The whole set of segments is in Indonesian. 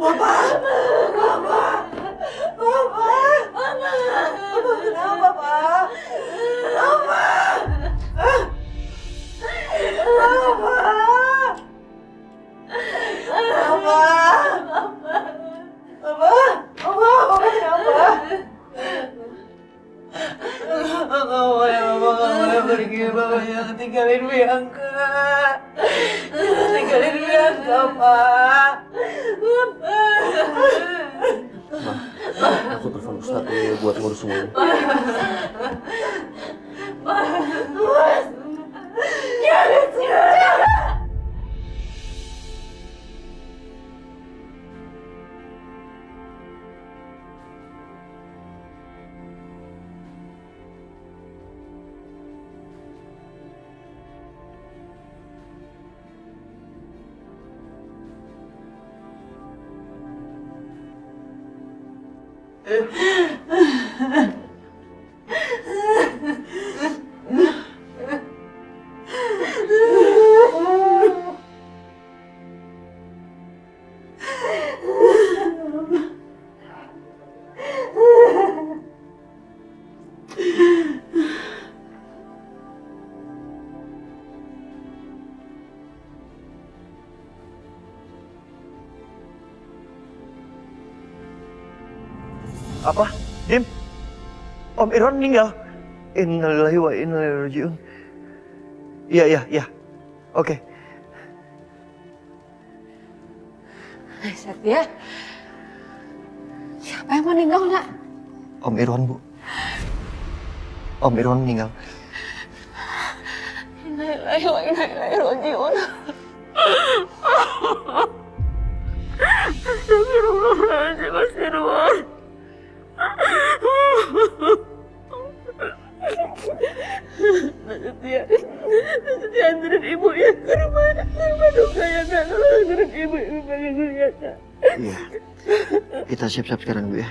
Kenapa, Pak? Mama pergi, Mama jangan tinggalin Bianca. Jangan tinggalin Bianca, Pak. Aku telepon Ustadz dulu buat ngurus semuanya. Apa? Dim? Om Irwan meninggal? Innalillahi wa inna ilaihi raji'un. Iya. Oke. Satya, siapa yang meninggal, nak? Om Irwan, Bu. Om Irwan meninggal. Innalillahi wa inna ilaihi raji'un. Astagfirullahaladzim, Mas Irwan. Setia anterin ibu ya ke rumah duka ya, nak. Anterin ibu bagi kuliah, nak. Iya. Kita siap-siap sekarang, Bu ya.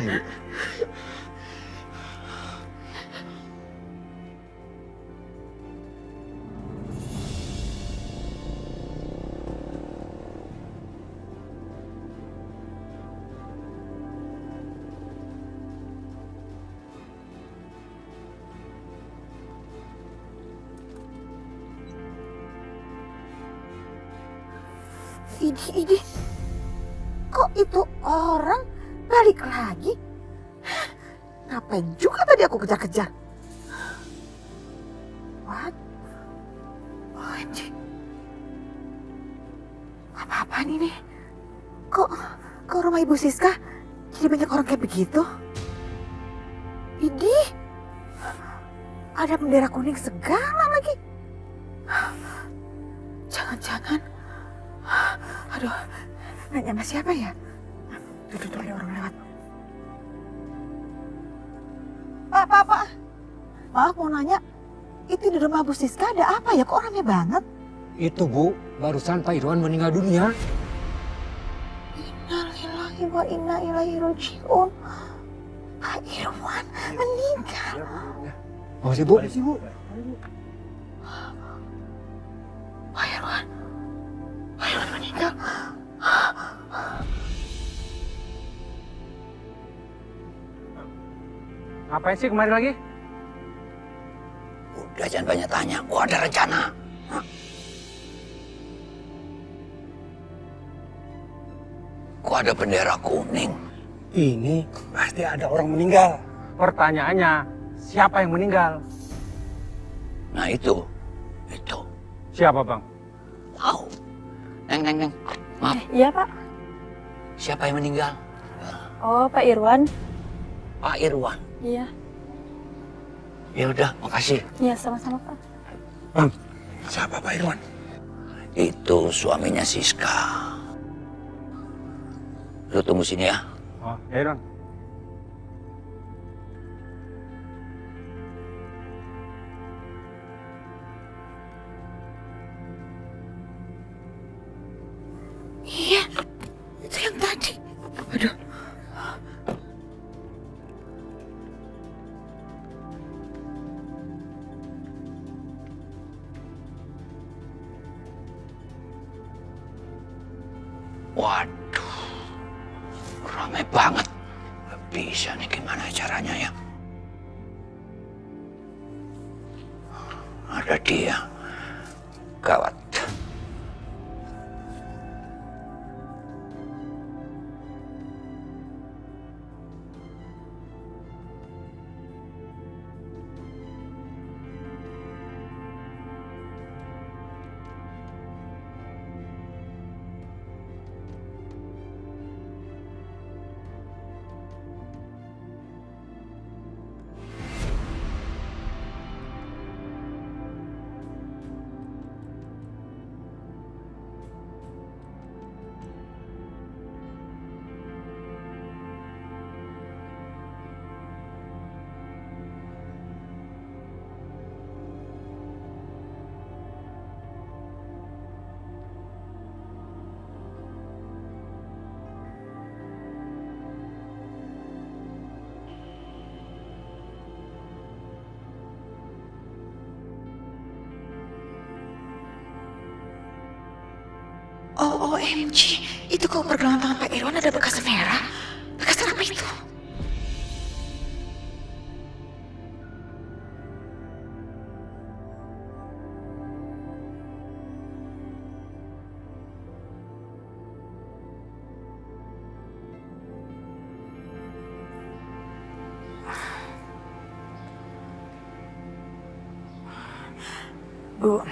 Ayo, Bu. Ini, kok itu orang balik lagi? Ngapain juga tadi aku kejar-kejar? What? OMG. Apa-apaan ini? Kok rumah Ibu Siska jadi banyak orang kayak begitu? Ini ada bendera kuning segala lagi. Jangan-jangan, aduh, nanya sama siapa ya? Tuh, ada orang lewat. Pak. Maaf mau nanya, itu di rumah Bu Siska ada apa ya? Kok ramai banget? Itu, Bu, barusan Pak Irwan meninggal dunia. Innalillahi wa inna ilaihi raji'un. Pak Irwan meninggal. Oh, sih, Bu. Pak Irwan meninggal. Ngapain sih kemari lagi? Udah jangan banyak tanya, gua ada rencana. Gua ada bendera kuning. Ini pasti ada orang meninggal. Pertanyaannya, siapa yang meninggal? Nah itu. Siapa, Bang? Tahu. Neng. Maaf, Iya, Pak. siapa yang meninggal? Oh, Pak Irwan. Pak Irwan. Iya. Ya udah, makasih. Iya, sama-sama, Pak. Siapa Pak Irwan? Itu suaminya Siska. Lu tunggu sini ya. Oh, Irwan. Iya, itu yang tadi. Aduh. Waduh, ramai banget. Gak bisa nih, gimana caranya ya? Ada dia. Gawat. Oh, OMG. Itu kok pergelangan tangan Pak Irwan ada bekas merah? Bekas apa itu? Bu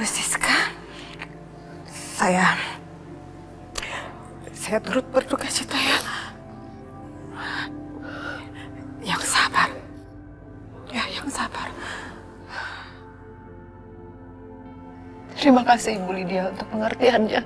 Siska, saya turut berduka cita ya. Yang sabar. Ya, yang sabar. Terima kasih Ibu Lydia untuk pengertiannya.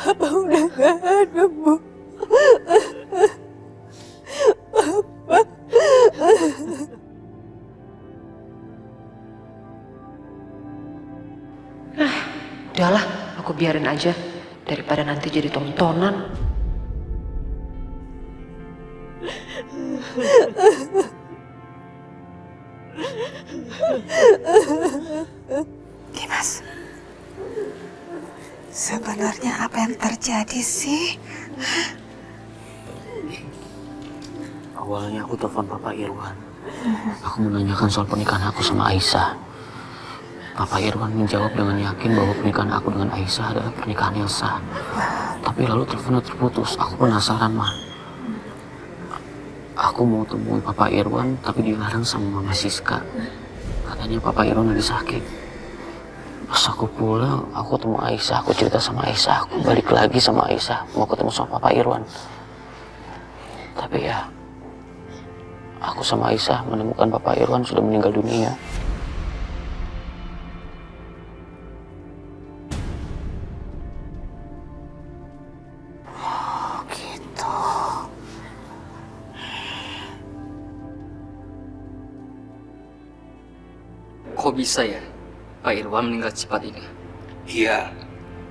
Papa udah gak ada, Bu. Udahlah, aku biarin aja. Daripada nanti jadi tontonan. Dimas, sebenarnya apa yang terjadi sih? Awalnya aku telepon Papa Irwan. Aku menanyakan soal pernikahan aku sama Aisyah. Papa Irwan menjawab dengan yakin bahwa pernikahan aku dengan Aisyah adalah pernikahan yang sah. Tapi lalu teleponnya terputus. Aku penasaran, Ma. Aku mau temuin Papa Irwan, tapi dilarang sama Mama Siska. Katanya Papa Irwan lagi sakit. Pas aku pulang, aku ketemu Aisyah. Aku cerita sama Aisyah. Aku balik lagi sama Aisyah. Mau ketemu sama Papa Irwan. Tapi ya, aku sama Aisyah menemukan Papa Irwan sudah meninggal dunia. Kok bisa ya Pak Irwan meninggal cepat ini? Iya,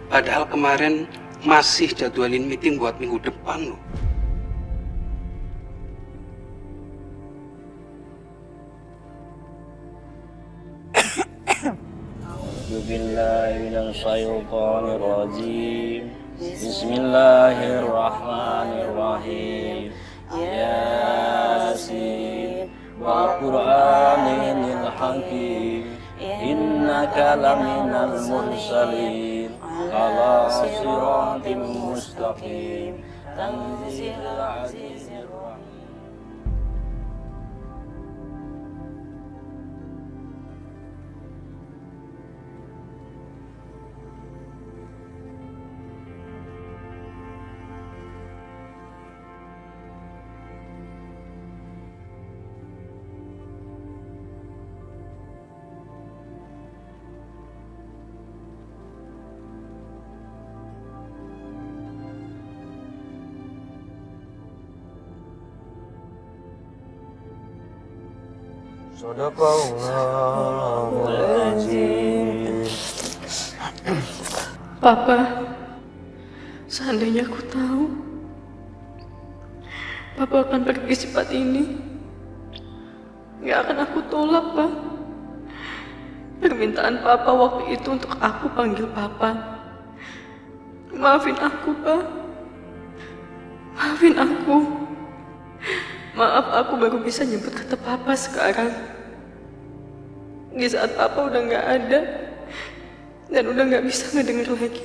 padahal kemarin masih jadwalin meeting buat minggu depan loh. Bismillahirrahmanirrahim. Yasin wa Qur'anil hakim. Innaka laminal mursalin ala siratim mustaqim. Tanzilul azizir rahim. Sadaqallahul Papa, seandainya aku tahu Papa akan pergi secepat ini, gak akan aku tolak, Pak. Permintaan Papa waktu itu untuk aku panggil Papa. Maafin aku, Pak. Maafin aku. Maaf, aku baru bisa nyebut kata Papa sekarang. Di saat Papa udah gak ada dan udah gak bisa ngedenger lagi.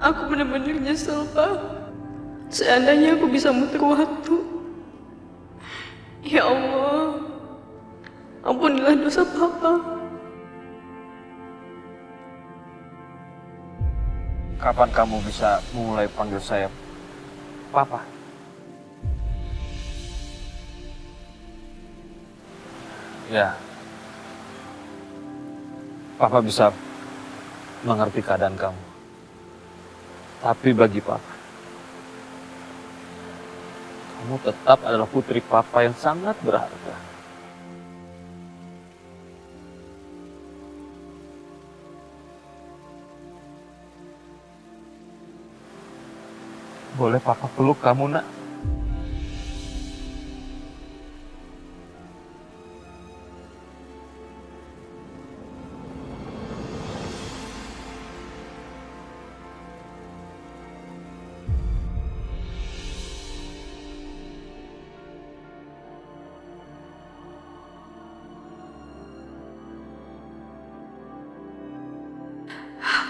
Aku bener-bener nyesel, Pak. Seandainya aku bisa muter waktu. Ya Allah, ampunilah dosa Papa. Kapan kamu bisa mulai panggil saya Papa? Ya, Papa bisa mengerti keadaan kamu. Tapi bagi Papa, kamu tetap adalah putri Papa yang sangat berharga. Boleh Papa peluk kamu, Nak?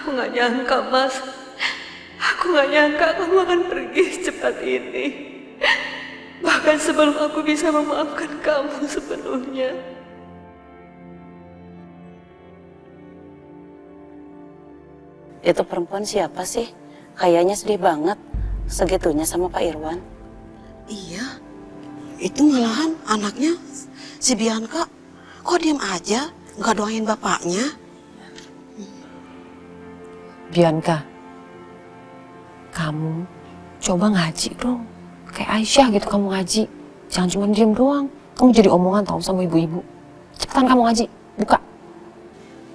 Aku gak nyangka, Mas. Aku gak nyangka kamu akan pergi secepat ini. Bahkan sebelum aku bisa memaafkan kamu sepenuhnya. Itu perempuan siapa sih? Kayaknya sedih banget segitunya sama Pak Irwan. Iya, itu malahan anaknya si Bianca. Kok diam aja, nggak doain bapaknya? Bianca, kamu coba ngaji dong. Kayak Aisyah gitu kamu ngaji. Jangan cuma diem doang. Kamu jadi omongan tau sama ibu-ibu. Cepetan kamu ngaji, buka.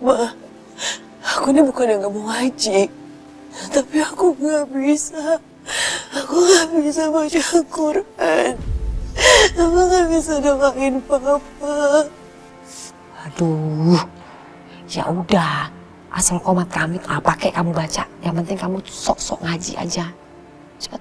Ma, aku ini bukan yang gak mau ngaji. Tapi aku gak bisa. Aku gak bisa baca Al-Quran. Aku gak bisa doain Papa. Aduh, ya udah. Asal komat kamit apa kayak kamu baca. Yang penting kamu sok-sok ngaji aja. Cepet.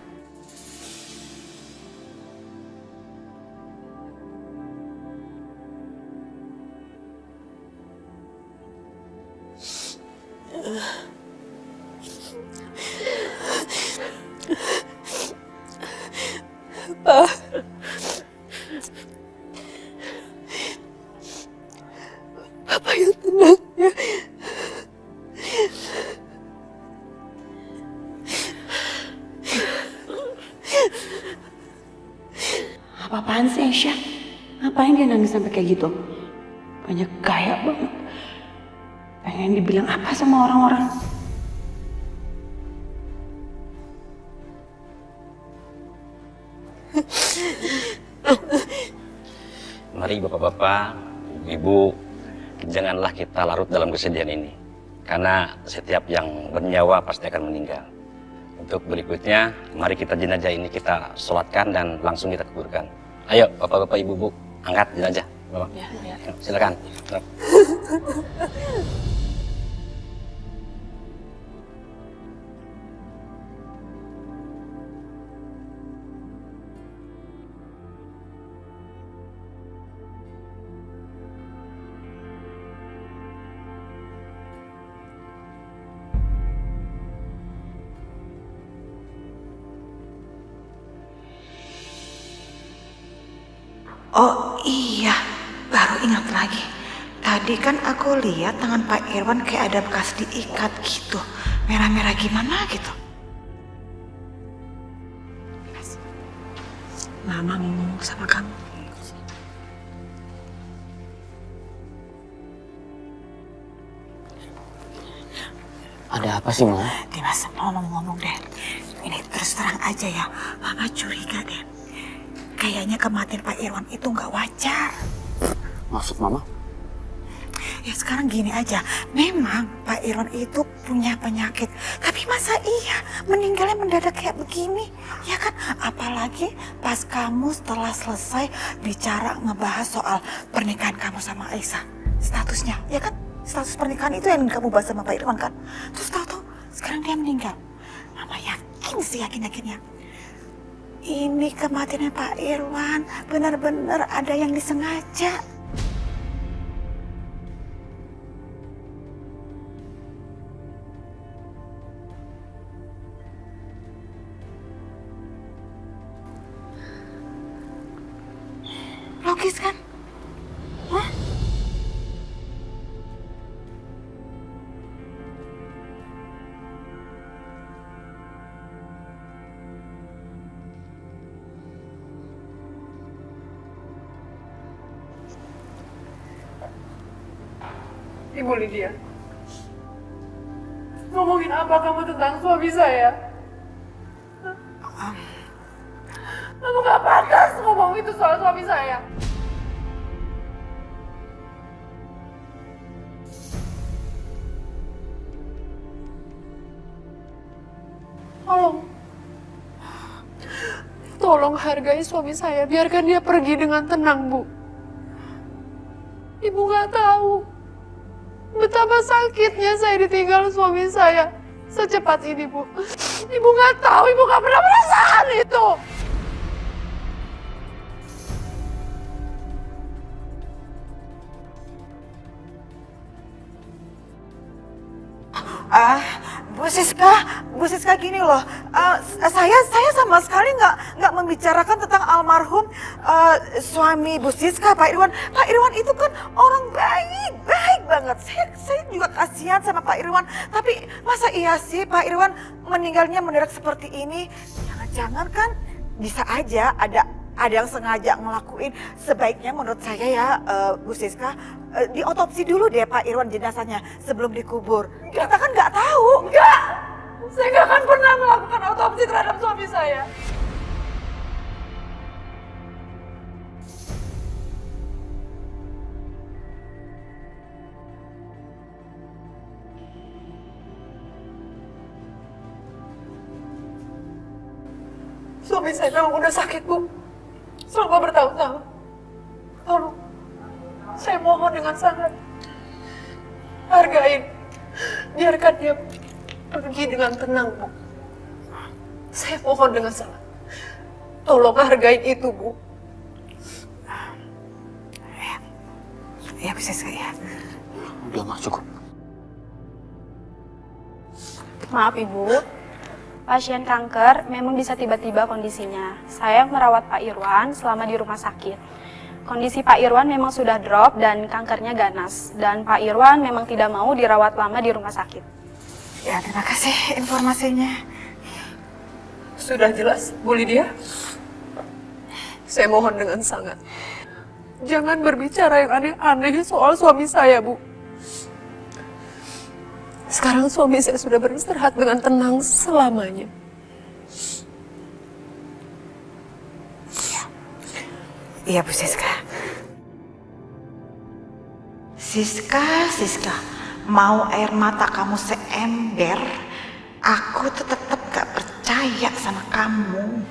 Pa, Papa yang tenang ya. Apa-apaan sih Aisyah? Ngapain dia nangis sampai kayak gitu? Banyak gaya banget. Pengen dibilang apa sama orang-orang? Mari bapak-bapak, ibu, janganlah kita larut dalam kesedihan ini. Karena setiap yang bernyawa pasti akan meninggal. Untuk berikutnya, mari kita jenazah ini kita sholatkan dan langsung kita kuburkan. Ayo bapak-bapak, ibu-ibu, angkat jenazah. Bapak. Ya. Silakan. Oh iya, baru ingat lagi. Tadi kan aku lihat tangan Pak Irwan kayak ada bekas diikat gitu. Merah-merah gimana gitu. Mama mau ngomong sama kamu. Ada apa sih, Ma? Dimas, Mama mau ngomong deh. Ini terus terang aja ya, Mama curiga deh. Kayaknya kematian Pak Irwan itu nggak wajar. Maksud Mama? Ya sekarang gini aja, memang Pak Irwan itu punya penyakit, tapi masa iya meninggalnya mendadak kayak begini? Ya kan, apalagi pas kamu setelah selesai bicara ngebahas soal pernikahan kamu sama Aisyah, statusnya, ya kan? Status pernikahan itu yang kamu bahas sama Pak Irwan kan? Terus tahu-tahu sekarang dia meninggal. Mama yakin sih, yakin-yakinnya ini kematiannya Pak Irwan benar-benar ada yang disengaja. Logis kan? Hah? Ibu Lydia, ngomongin apa kamu tentang suami saya? Kamu gak pantas ngomong itu soal suami saya. Tolong hargai suami saya, biarkan dia pergi dengan tenang, Bu. Ibu gak tahu betapa sakitnya saya ditinggal suami saya secepat ini, Bu. Ibu gak tahu, ibu gak pernah merasakan itu. Bu Siska gini loh, saya sama sekali nggak membicarakan tentang almarhum suami Bu Siska, Pak Irwan. Pak Irwan itu kan orang baik banget. Saya juga kasihan sama Pak Irwan. Tapi masa iya sih Pak Irwan meninggalnya mendadak seperti ini? Jangan-jangan kan bisa aja ada yang sengaja ngelakuin. Sebaiknya menurut saya ya Bu Siska, diotopsi dulu deh Pak Irwan jenazahnya sebelum dikubur. Kita kan nggak tahu. Enggak! Saya nggak akan pernah melakukan otopsi terhadap suami saya. Suami saya memang udah sakit, Bu. Selama bertahun-tahun. Tolong, saya mohon dengan sangat. Hargain. Biarkan dia pergi dengan tenang, Bu. Saya mohon dengan sangat. Tolong hargain itu, Bu. Ya, bisa saya. Udah mah cukup. Maaf Ibu, pasien kanker memang bisa tiba-tiba kondisinya. Saya merawat Pak Irwan selama di rumah sakit. Kondisi Pak Irwan memang sudah drop dan kankernya ganas. Dan Pak Irwan memang tidak mau dirawat lama di rumah sakit. Ya, terima kasih informasinya. Sudah jelas, Bu Lydia? Saya mohon dengan sangat. Jangan berbicara yang aneh-aneh soal suami saya, Bu. Sekarang suami saya sudah beristirahat dengan tenang selamanya. Iya, Bu Siska. Siska, mau air mata kamu seember, aku tetap gak percaya sama kamu.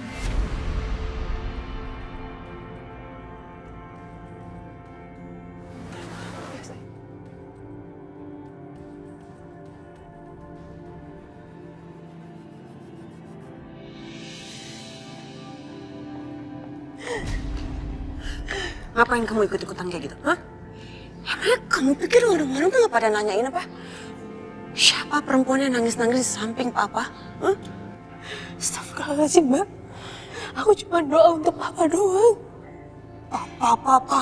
Ngapain kamu ikut-ikutan kayak gitu? Hah? Emangnya kamu pikir orang-orang tuh gak pada nanyain apa? Siapa perempuan yang nangis-nangis di samping Papa? Hah? Astagfirullahaladzim, Mbak. Aku cuma doa untuk Papa doang. Papa.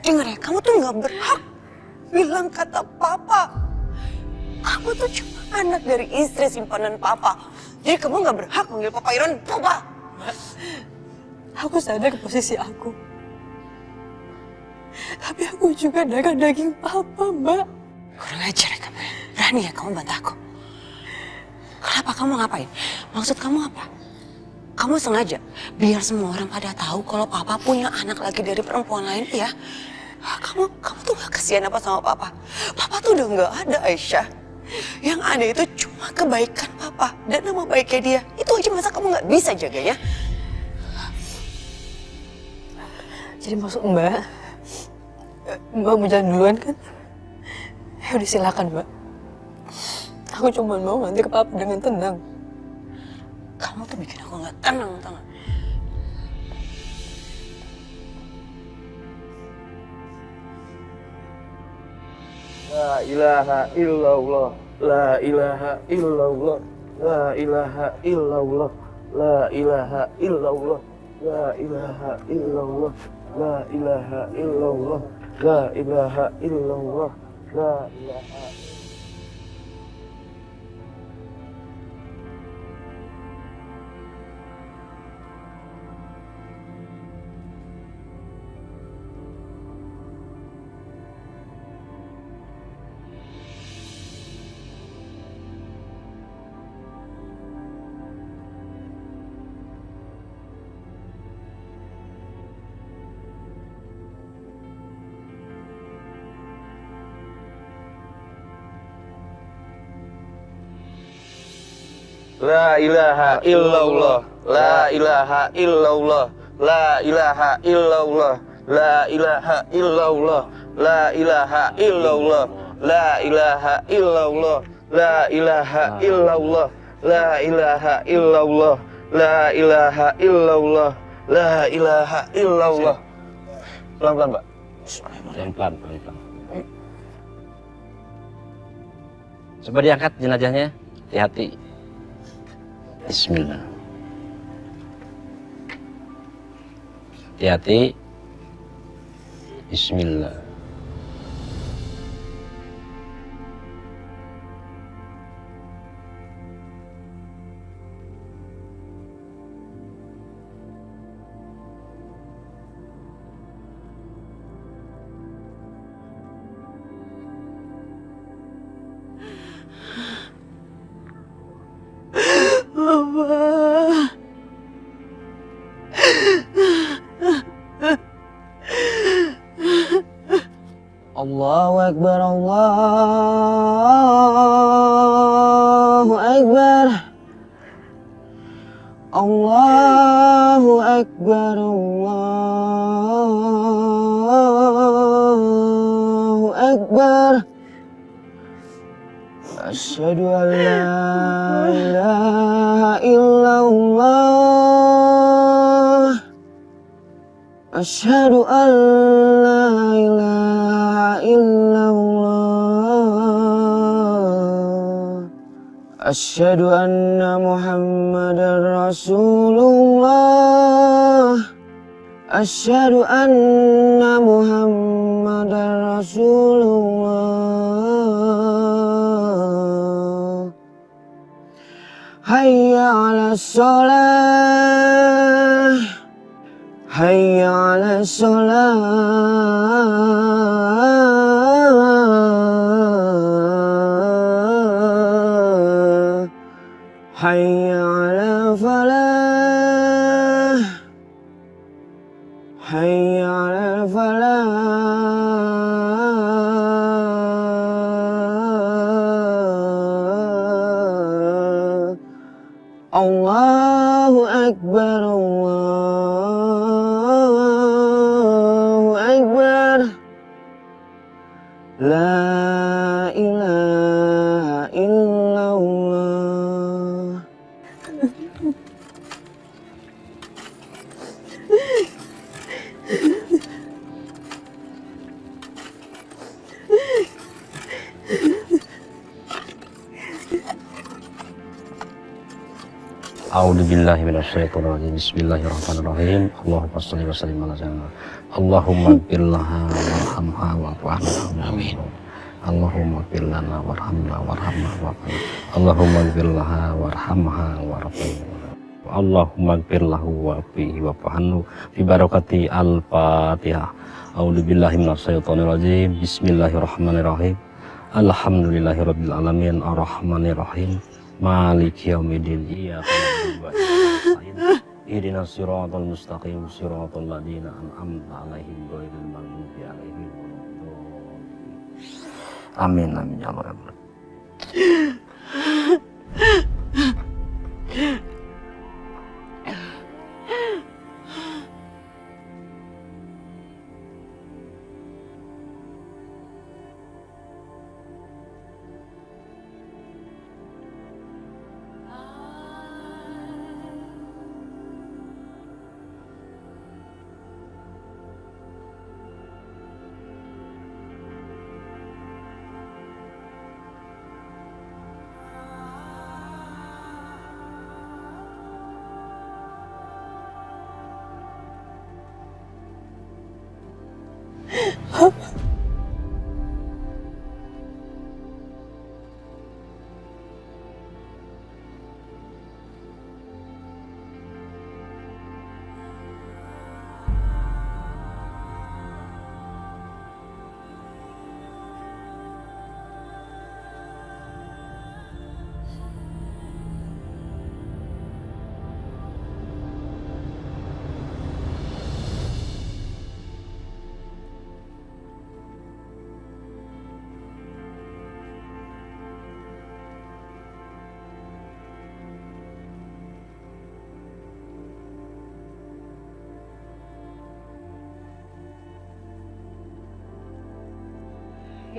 Dengar ya, kamu tuh gak berhak bilang kata Papa. Kamu tuh cuma anak dari istri simpanan Papa. Jadi kamu gak berhak manggil Papa Irwan Papa. Mbak, aku sadar posisi aku. Tapi aku juga darah daging Papa, Mbak. Kurang ajar ya kamu. Berani ya kamu bantah aku. Kenapa kamu ngapain? Maksud kamu apa? Kamu sengaja biar semua orang pada tahu kalau Papa punya anak lagi dari perempuan lain, ya? Kamu tuh gak kasihan apa sama papa? Papa tuh udah gak ada, Aisyah. Yang ada itu cuma kebaikan papa dan nama baiknya dia. Itu aja masa kamu gak bisa jaganya? Jadi maksud Mbak mau jalan duluan kan? Ya udah silakan Mbak. Aku cuma mau nanti ke papa dengan tenang. Kamu tuh bikin aku gak tenang, tau gak? La ilaha illallah, la ilaha illallah, la ilaha illallah, la ilaha illallah, la ilaha illallah, la ilaha illallah, la ilaha illallah, la ilaha. La ilaha illallah, la ilaha illallah, la ilaha illallah, la ilaha illallah, la ilaha illallah, la ilaha illallah, la ilaha illallah, la ilaha illallah, la ilaha illallah, la ilaha illallah. Pelan-pelan, Pak. Pelan-pelan. Coba diangkat jenazahnya, hati-hati. Bismillah. Hati-hati. Bismillah. Allahu Akbar, Allahu Akbar, Allahu Akbar, Allahu Akbar. Asyhadu an la ilaha illallah, asyhadu an la ilaha illallah, asyhadu anna Muhammadar Rasulullah, asyhadu anna Muhammadar Rasulullah. Hayya 'alas shalah, hayya 'alas shalah, hayya 'alal falah, hayya 'alal falah. Allahu Akbar, Allahu Akbar. La ilaha illallah. A'udzubillahi minasyaitonirrajim. Bismillahirrahmanirrahim. Allahumma shalli wa sallim ala sayyidina. Allahumma ighfir laha warhamha wa'fu anha. Amin. Allahumma ighfir lana warhamna warhamna wa'fu. Allahumma ighfir laha warhamha warhamha. Allahumma ighfir lahu wa'fu anhu bi barakati al-Fatihah. A'udzubillahi minasyaitonirrajim. Bismillahirrahmanirrahim. Alhamdulillahirabbil alamin arrahmanirrahim. Maliki yaumiddin. Iyyaka na'budu wa iyyaka nasta'in. Ihdinas siratal mustaqim siratal ladzina an'amta 'alaihim ghairil maghdubi 'alaihim waladdallin. Amin amin ya Allah.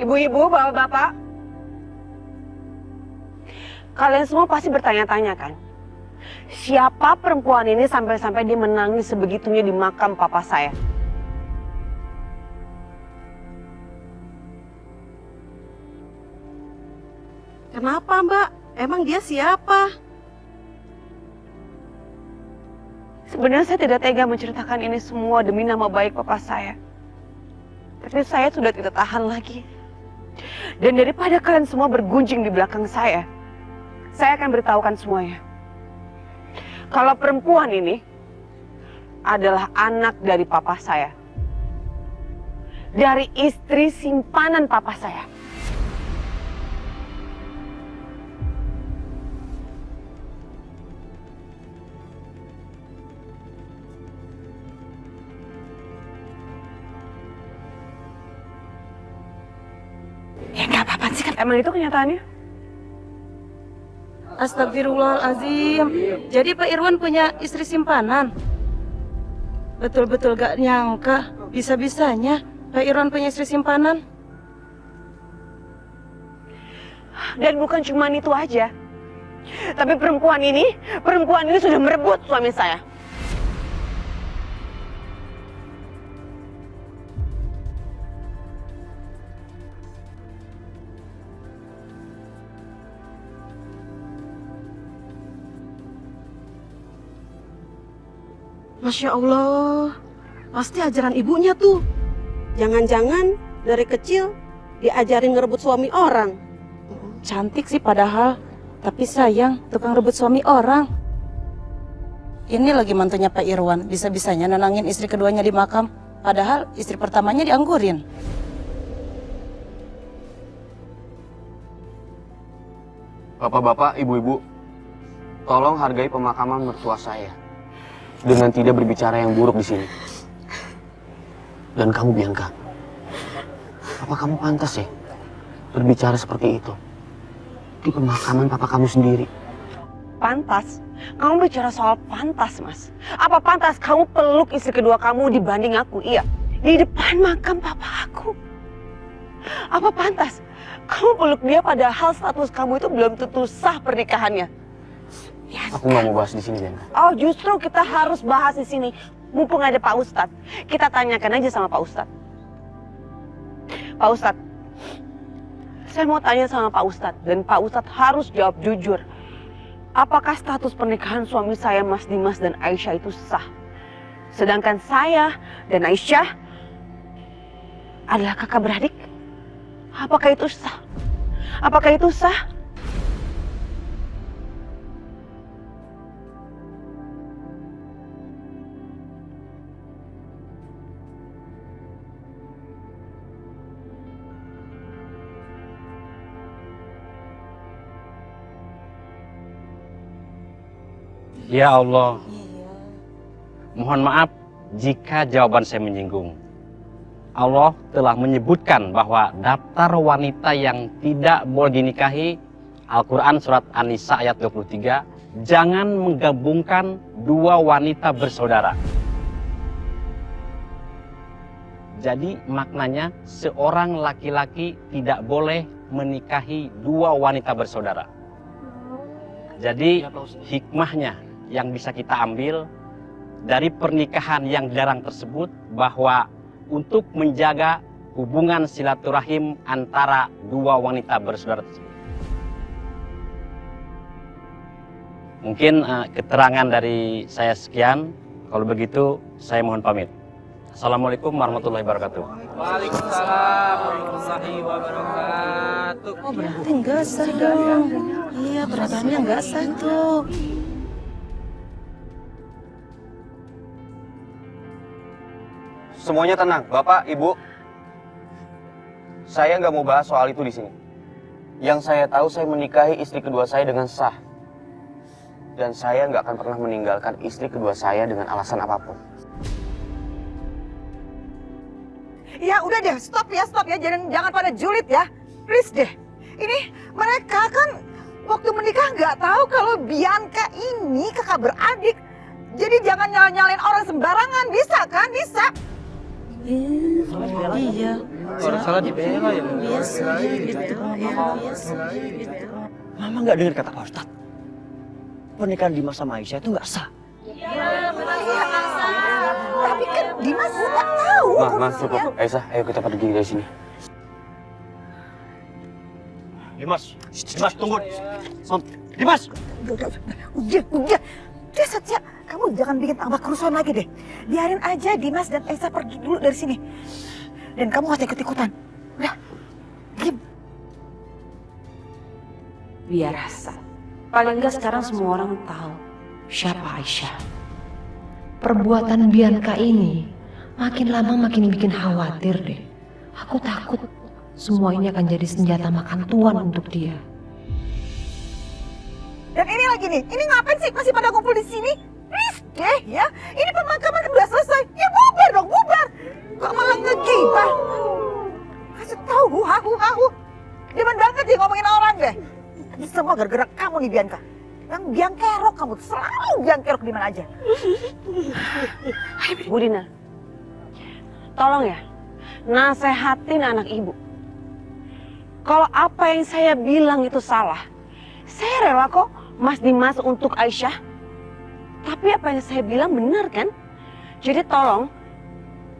Ibu-ibu, bapak-bapak, kalian semua pasti bertanya-tanya kan, siapa perempuan ini sampai-sampai dia menangis sebegitunya di makam papa saya? Kenapa, Mbak? Emang dia siapa? Sebenarnya saya tidak tega menceritakan ini semua demi nama baik papa saya. Tapi saya sudah tidak tahan lagi. Dan daripada kalian semua bergunjing di belakang saya akan beritahukan semuanya. Kalau perempuan ini adalah anak dari papa saya. Dari istri simpanan papa saya. Ya nggak apa-apa sih kan, emang itu kenyataannya. Astagfirullahalazim. Jadi Pak Irwan punya istri simpanan? Betul-betul gak nyangka bisa-bisanya Pak Irwan punya istri simpanan. Dan bukan cuma itu aja. Tapi perempuan ini sudah merebut suami saya. Masya Allah, pasti ajaran ibunya tuh. Jangan-jangan dari kecil diajarin ngerebut suami orang. Cantik sih padahal, tapi sayang tukang rebut suami orang. Ini lagi mantunya Pak Irwan, bisa-bisanya nenangin istri keduanya di makam. Padahal istri pertamanya dianggurin. Bapak-bapak, ibu-ibu, tolong hargai pemakaman mertua saya dengan tidak berbicara yang buruk di sini. Dan kamu, Bianca, apa kamu pantas ya berbicara seperti itu di pemakaman papa kamu sendiri? Pantas? Kamu bicara soal pantas, Mas. Apa pantas kamu peluk istri kedua kamu dibanding aku? Iya, di depan makam papa aku. Apa pantas kamu peluk dia padahal status kamu itu belum tentu sah pernikahannya? Aku nggak mau bahas di sini, Bianca. Oh, justru kita harus bahas di sini. Mumpung ada Pak Ustadz, kita tanyakan aja sama Pak Ustadz. Pak Ustadz, saya mau tanya sama Pak Ustadz, dan Pak Ustadz harus jawab jujur. Apakah status pernikahan suami saya, Mas Dimas dan Aisyah itu sah? Sedangkan saya dan Aisyah adalah kakak beradik. Apakah itu sah? Apakah itu sah? Ya Allah, mohon maaf jika jawaban saya menyinggung. Allah telah menyebutkan bahwa daftar wanita yang tidak boleh dinikahi, Al-Quran surat An-Nisa ayat 23, jangan menggabungkan dua wanita bersaudara. Jadi maknanya seorang laki-laki tidak boleh menikahi dua wanita bersaudara. Jadi hikmahnya yang bisa kita ambil dari pernikahan yang jarang tersebut bahwa untuk menjaga hubungan silaturahim antara dua wanita bersaudara tersebut. Mungkin keterangan dari saya sekian. Kalau begitu saya mohon pamit. Assalamualaikum warahmatullahi wabarakatuh. Waalaikumsalam warahmatullahi wabarakatuh. Oh berarti nggak sah dong. Iya beratnya nggak sah tuh. Semuanya tenang, Bapak, Ibu. Saya nggak mau bahas soal itu di sini. Yang saya tahu saya menikahi istri kedua saya dengan sah. Dan saya nggak akan pernah meninggalkan istri kedua saya dengan alasan apapun. Ya udah deh, stop ya, jangan pada julid ya. Please deh. Ini mereka kan waktu menikah nggak tahu kalau Bianca ini kakak beradik. Jadi jangan nyalain orang sembarangan, bisa kan? Bisa. Iya. Orang salah dibela ya. Biasa gitu. Biasa gitu. Mama nggak dengar kata Pak Ustadz. Pernikahan Dimas sama Aisyah itu nggak sah. Tapi kan Dimas nggak tahu. Ma, cukup. Aisyah, ayo kita pergi dari sini. Dimas, tunggu. Dimas! Udah. Udah Satya, kamu jangan bikin tambah kerusuhan lagi deh. Biarin aja Dimas dan Esa pergi dulu dari sini. Dan kamu gak ikut-ikutan. Udah, diam. Biar rasa. Paling enggak sekarang semua orang tahu siapa Aisyah. Perbuatan Bianca ini makin lama makin bikin khawatir deh. Aku takut semua ini akan jadi senjata makan tuan untuk dia. Dan ini lagi nih, ini ngapain sih masih pada kumpul di sini? Please deh ya, ini pemakaman kan udah selesai. Ya bubar dong, bubar. Kok malah ngegibah? Kasih tahu, hu. Demen banget dia ngomongin orang deh. Ini semua gara-gara kamu nih Bianca. Yang biangkerok kamu, selalu biangkerok di mana aja. Bu Dina, tolong ya, nasehatin anak ibu. Kalau apa yang saya bilang itu salah, saya rela kok Mas Dimas untuk Aisyah. Tapi apa yang saya bilang benar kan? Jadi tolong,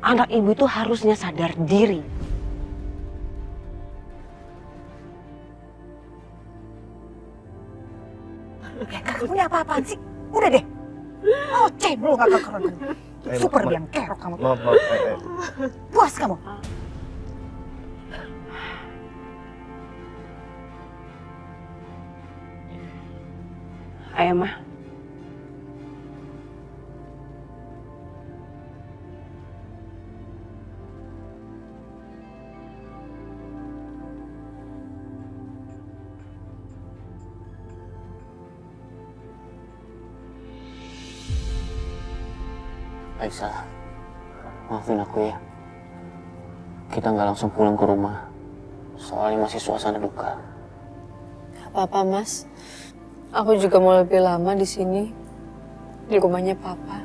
anak ibu itu harusnya sadar diri. Bianca, kamu punya apa-apaan sih? Udah deh. Oh, cebol gak kekeran. Super biangkerok kamu. Maaf. Puas kamu. Ayo mah. Aisyah, maafin aku ya. Kita nggak langsung pulang ke rumah. Soalnya masih suasana duka. Gak apa-apa, Mas. Aku juga mau lebih lama di sini, di rumahnya Papa.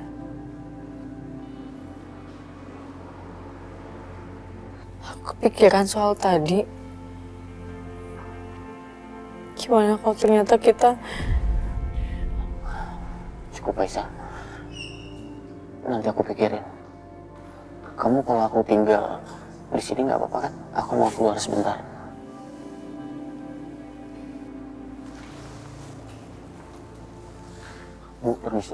Aku kepikiran soal tadi. Gimana kalau ternyata kita... Cukup, Aisyah. Nanti aku pikirin. Kamu kalau aku tinggal di sini nggak apa-apa kan? Aku mau keluar sebentar. Bu, permisi.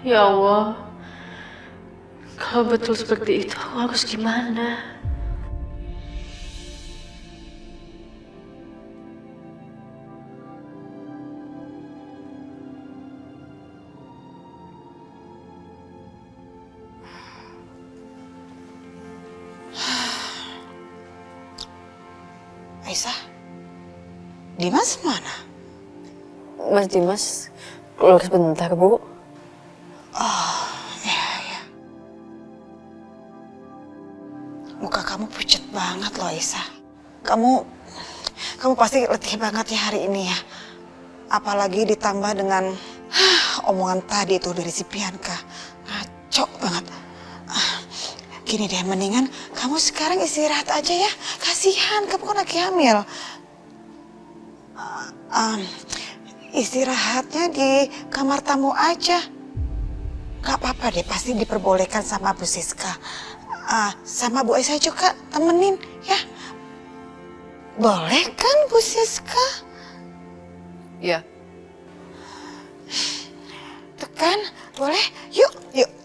Ya Allah, kalau betul seperti itu, aku harus gimana? Aisyah, Dimas mana? Mas Dimas keluar sebentar, Bu. Oh, ya. Muka kamu pucat banget loh, Isa. Kamu pasti letih banget ya hari ini ya. Apalagi ditambah dengan omongan tadi tuh dari si Bianca. Ngaco banget. Gini deh, mendingan kamu sekarang istirahat aja ya. Kasihan, kamu kan lagi hamil. Istirahatnya di kamar tamu aja. Gak apa-apa deh, pasti diperbolehkan sama Bu Siska. Sama Bu Aisyah juga temenin ya. Boleh kan Bu Siska? Iya. Tuh kan, boleh? Yuk,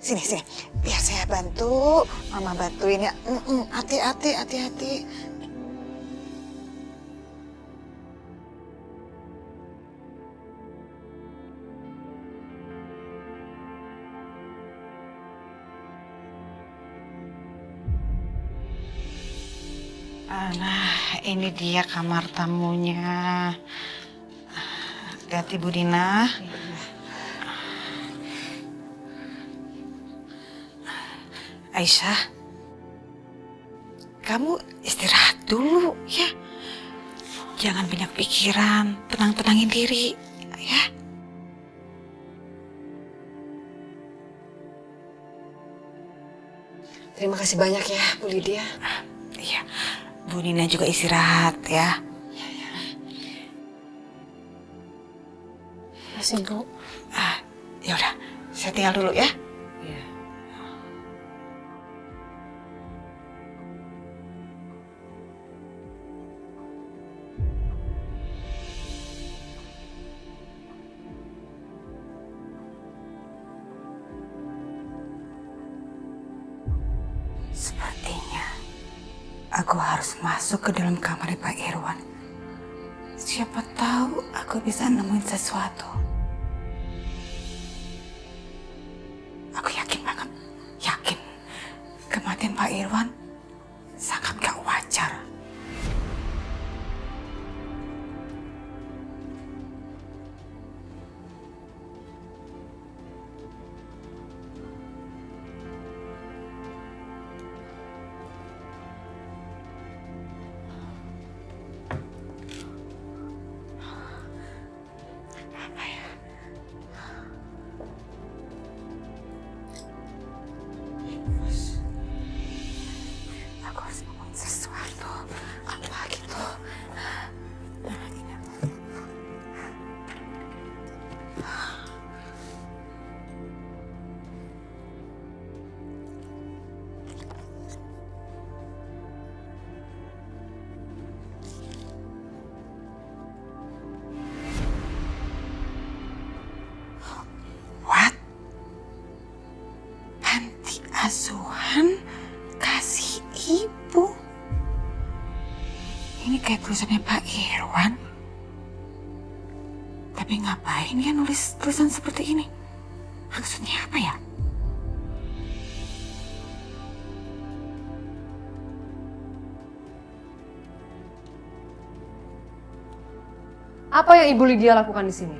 sini. Biar saya bantu, Mama bantuin ya. Hati-hati. Nah, ini dia kamar tamunya. Hati-hati Bu Dina. Aisyah, kamu istirahat dulu ya. Jangan banyak pikiran, tenang-tenangin diri ya. Terima kasih banyak ya, Bu Lydia. Iya, Bu Nina juga istirahat ya. Masih, Bu. Ya udah, saya tinggal dulu ya. Sepertinya aku harus masuk ke dalam kamar Pak Irwan. Siapa tahu aku bisa nemuin sesuatu. Aku yakin banget, kematian Pak Irwan sangat gak wajar. Aku harus nemuin sesuatu. Apa gitu? What? Panti asuhan kasih ibu. Ini kayak tulisannya Pak Irwan. Tapi ngapain dia nulis tulisan seperti ini? Maksudnya apa ya? Apa yang Ibu Lydia lakukan di sini?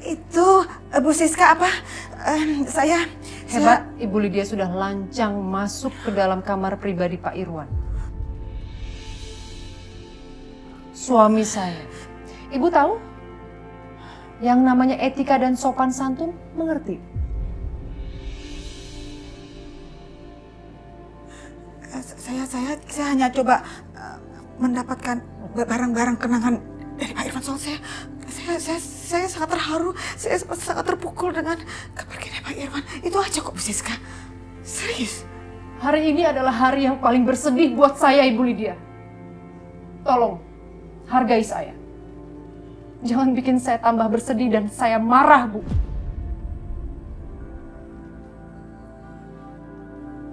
Itu Bu Siska apa? Saya Hebat, Ibu Lydia sudah lancang masuk ke dalam kamar pribadi Pak Irwan. Suami saya. Ibu tahu? Yang namanya etika dan sopan santun, mengerti? Saya hanya coba mendapatkan barang-barang kenangan dari Pak Irwan. Soal saya sangat terharu, saya sangat terpukul dengan kepergian Pak Irwan. Itu aja kok, Bu Siska. Serius. Hari ini adalah hari yang paling bersedih buat saya, Ibu Lydia. Tolong, hargai saya. Jangan bikin saya tambah bersedih dan saya marah, Bu.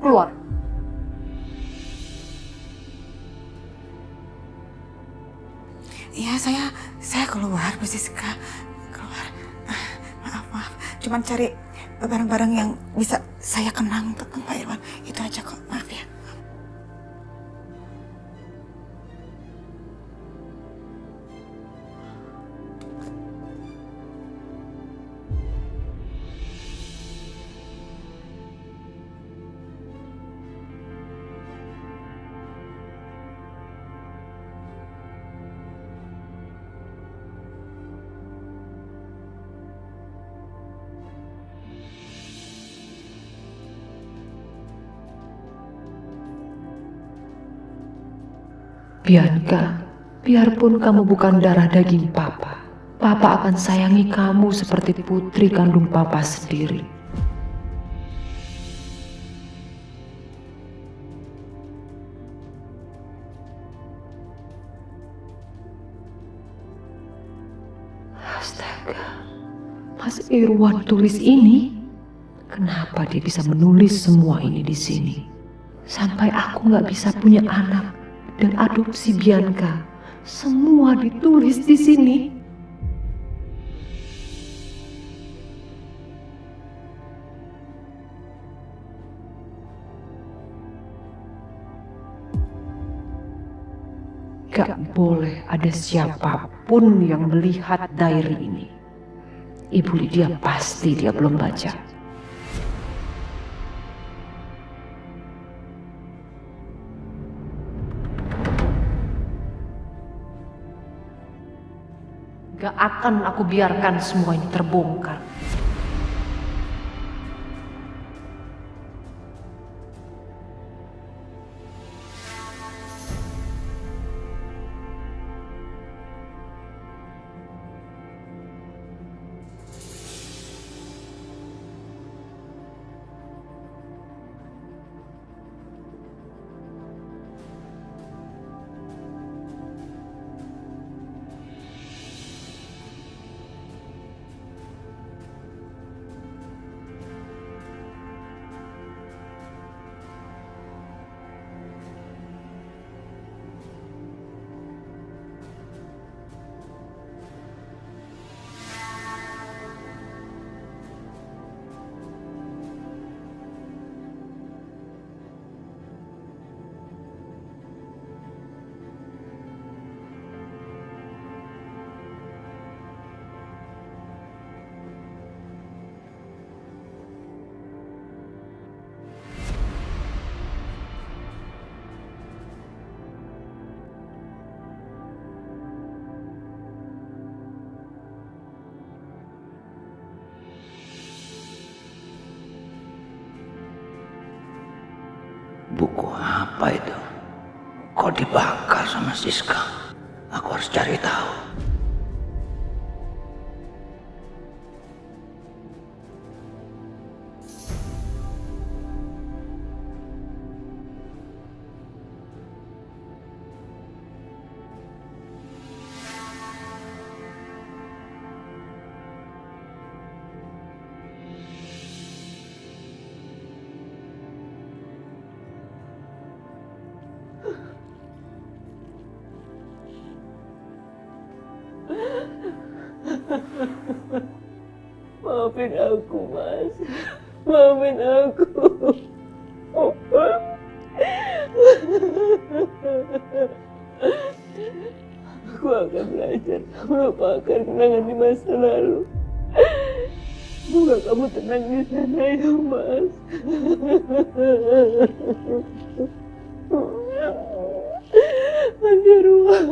Keluar. Iya, saya keluar, Bu Siska. Keluar. Maaf. Cuman cari barang-barang yang bisa saya kenang tentang Pak Irwan. Itu aja kok, maaf ya. Bianca, biarpun kamu bukan darah daging Papa, Papa akan sayangi kamu seperti putri kandung Papa sendiri. Astaga, Mas Irwan tulis ini? Kenapa dia bisa menulis semua ini di sini? Sampai aku nggak bisa punya anak dan adopsi Bianca, semua ditulis di sini. Gak boleh ada siapapun yang melihat diary ini. Ibu Lydia pasti dia belum baca. Gak akan aku biarkan semua ini terbongkar. Buku apa itu? Kok dibakar sama Siska? Aku harus cari tahu. Maafin aku, Mas. Maafin aku. Aku akan belajar melupakan kenangan di masa lalu. Semoga kamu tenang di sana ya, Mas. Mas Irwan.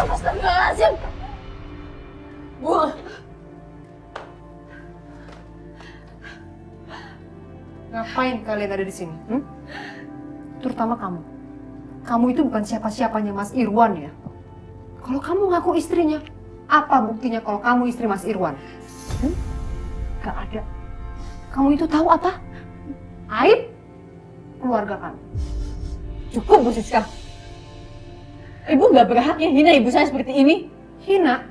Astagfirullahaladzim. Bu. Ngapain kalian ada di sini? Terutama kamu. Kamu itu bukan siapa-siapanya Mas Irwan ya. Kalau kamu ngaku istrinya, apa buktinya kalau kamu istri Mas Irwan? Gak ada. Kamu itu tahu apa? Aib keluarga kami. Cukup, Bu Siska. Ibu gak berhak ya hina ibu saya seperti ini. Hina?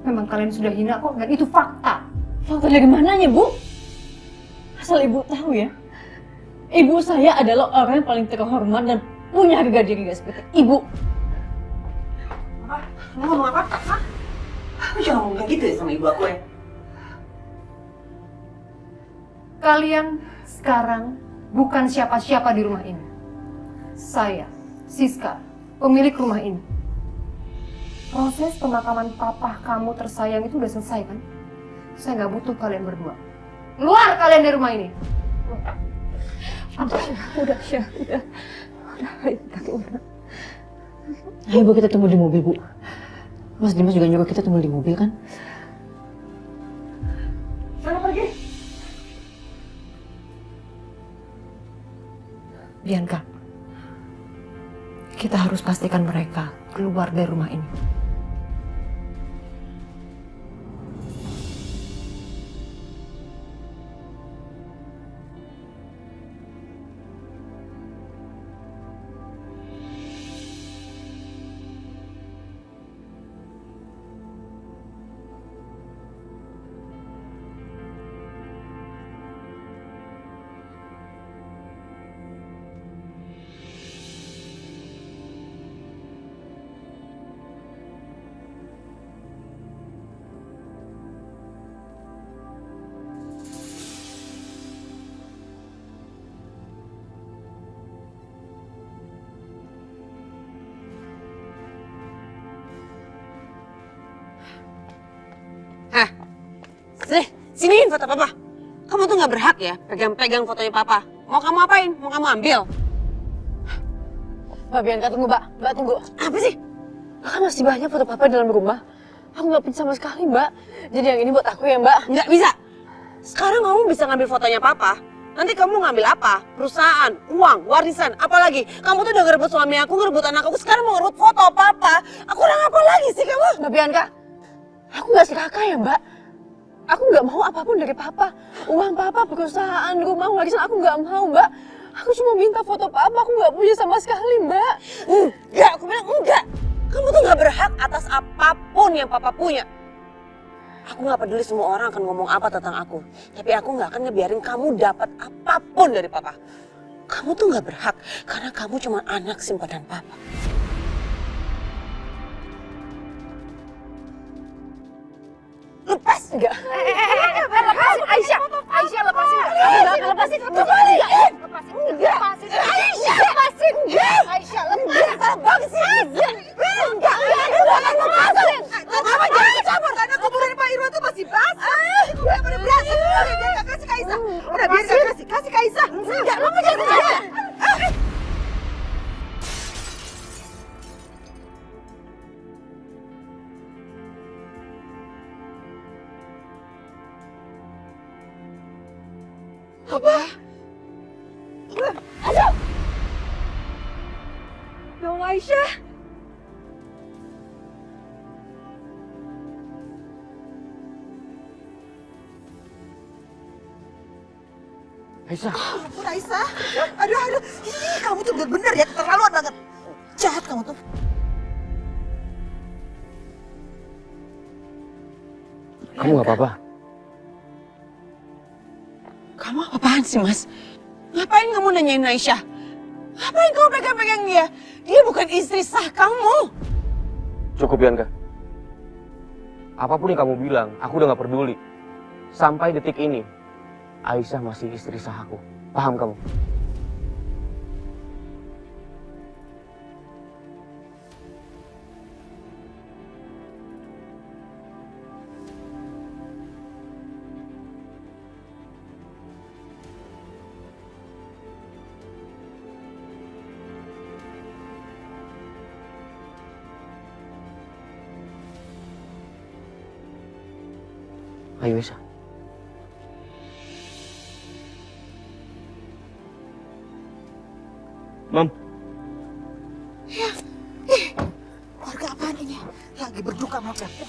Memang kalian sudah hina kok, dan itu fakta. Fakta dari mananya, Bu? Asal ibu tahu ya, ibu saya adalah orang yang paling terhormat dan punya harga diri gak seperti ibu. Kamu ngomong apa? Hah? Kamu jangan ngomong gitu ya sama ibu aku ya. Kalian sekarang bukan siapa-siapa di rumah ini. Saya, Siska, pemilik rumah ini. Proses pemakaman papa kamu tersayang itu udah selesai kan? Saya nggak butuh kalian berdua. Keluar kalian dari rumah ini. Udah, Syah, udah. Ayo, udah. Ayo Bu, kita tunggu di mobil Bu. Mas Dimas juga nyuruh kita tunggu di mobil kan? Sana pergi. Bianca, kita harus pastikan mereka keluar dari rumah ini. Siniin foto papa. Kamu tuh nggak berhak ya pegang-pegang fotonya papa. Mau kamu apain? Mau kamu ambil? Mbak Bianca tunggu Mbak. Mbak tunggu. Apa sih? Kan masih banyak foto papa dalam rumah. Aku nggak punya sama sekali Mbak. Jadi yang ini buat aku ya Mbak. Nggak bisa. Sekarang kamu bisa ngambil fotonya papa. Nanti kamu ngambil apa? Perusahaan, uang, warisan, apalagi? Kamu tuh udah ngerebut suami aku, ngerebut anak aku. Sekarang mau ngerebut foto papa. Aku kurang apa lagi sih kamu? Mbak Bianca, aku nggak serakah ya Mbak. Aku nggak mau apapun dari papa. Uang papa, perusahaan, rumah, warisan, aku nggak mau Mbak. Aku cuma minta foto papa, aku nggak punya sama sekali Mbak. Enggak, aku bilang enggak. Kamu tuh nggak berhak atas apapun yang papa punya. Aku nggak peduli semua orang akan ngomong apa tentang aku. Tapi aku nggak akan ngebiarin kamu dapat apapun dari papa. Kamu tuh nggak berhak karena kamu cuma anak simpanan papa. Lepas enggak? Lepasin Aisyah. Aisyah lepasin enggak? Aku nggak akan lepasin. Kembali. Lepasin. Lepasin. Aisyah. Lepasin. Aisyah lepasin. Abang sih. Enggak. Aku akan lepasin. Mama jangan kecampur. Karena kuburan Pak Irwan tuh masih basah. Gue pada berantem. Udah biar gak kasih Kaisa. Udah biar gak kasih. Kasih Kaisa. Enggak. Mama jangan kecampur. Apa? Aduh! Ya Allah Aisyah. Aisyah. Ampun Aisyah. Aduh. Ih, kamu tuh bener-bener ya keterlaluan banget. Jahat kamu tuh. Kamu nggak apa-apa? Kamu apaan sih, Mas? Ngapain kamu nanyain Aisyah? Ngapain kamu pegang-pegang dia? Dia bukan istri sah kamu. Cukup, Bianca. Apapun yang kamu bilang, aku udah gak peduli. Sampai detik ini, Aisyah masih istri sah aku. Paham kamu? Ayo, Aisyah. Mam. Ya, keluarga apaan ini? Lagi berduka mau perempuan.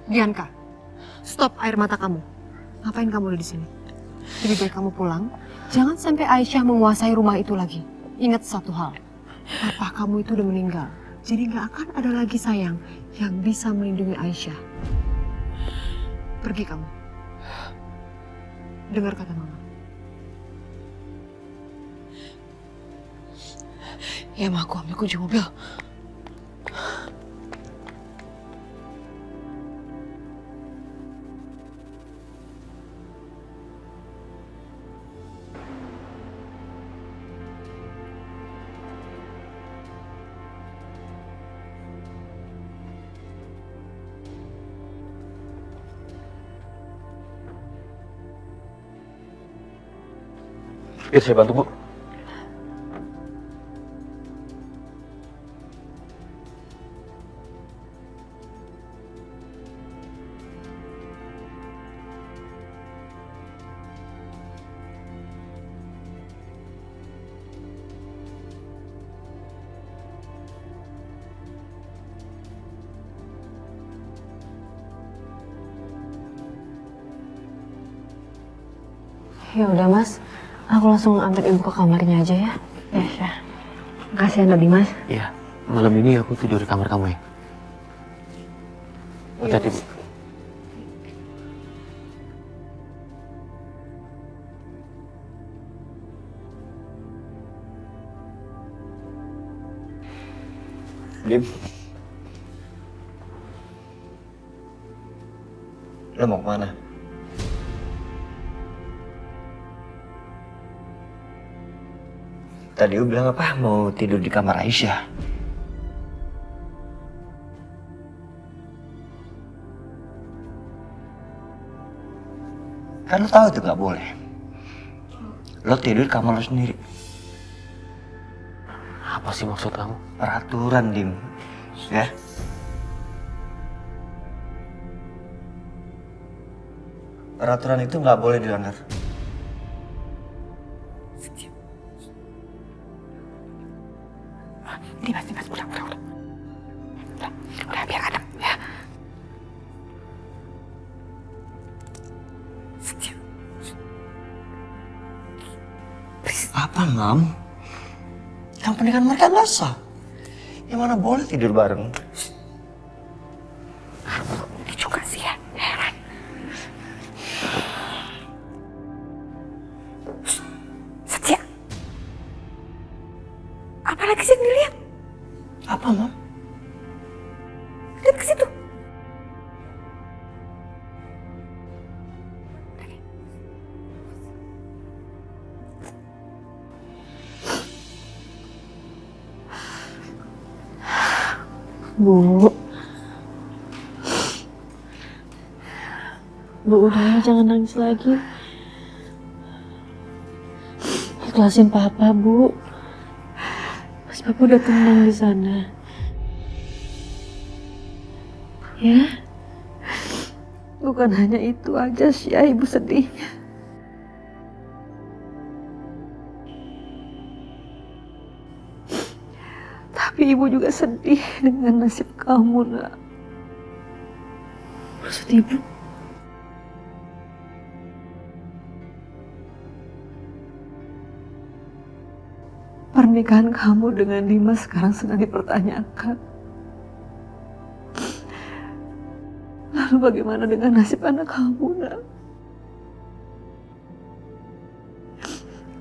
Bianca, stop air mata kamu. Ngapain kamu di sini? Lebih baik kamu pulang. Jangan sampai Aisyah menguasai rumah itu lagi. Ingat satu hal, papa kamu itu udah meninggal. Jadi nggak akan ada lagi sayang yang bisa melindungi Aisyah. Pergi kamu. Dengar kata mama. Ya, Ma, aku ambil kunci mobil. Biar saya bantu, Bu. Ya udah Mas, aku langsung antar ibu ke kamarnya aja ya. Ya. Makasih ya Dimas. Iya, malam ini aku tidur di kamar kamu ya. Hati-hati, Bu. Dim, lo mau kemana? Tadi lu bilang apa? Mau tidur di kamar Aisyah. Kan lo tahu itu nggak boleh. Lo tidur di kamar lo sendiri. Apa sih maksud kamu? Peraturan, Dim. Ya. Peraturan itu nggak boleh dilanggar. Dimas, udah, biar adem, ya. Setia. Apa, Mam? Yang pernikahan mereka nggak sah. Yang mana boleh tidur bareng? Ini juga sih ya, heran. Setia. Apalagi sih yang dilihat? Apa, Mam? Lihat ke situ. Bu, udah ya, jangan nangis lagi. Ikhlasin Papa, Bu. Mas Papa udah tenang di sana. Ya, bukan hanya itu aja sih ya Ibu sedihnya. Tapi Ibu juga sedih dengan nasib kamu, Nak. Maksud Ibu? Pernikahan kamu dengan Dimas sekarang sedang dipertanyakan. Lalu bagaimana dengan nasib anak kamu, Nak?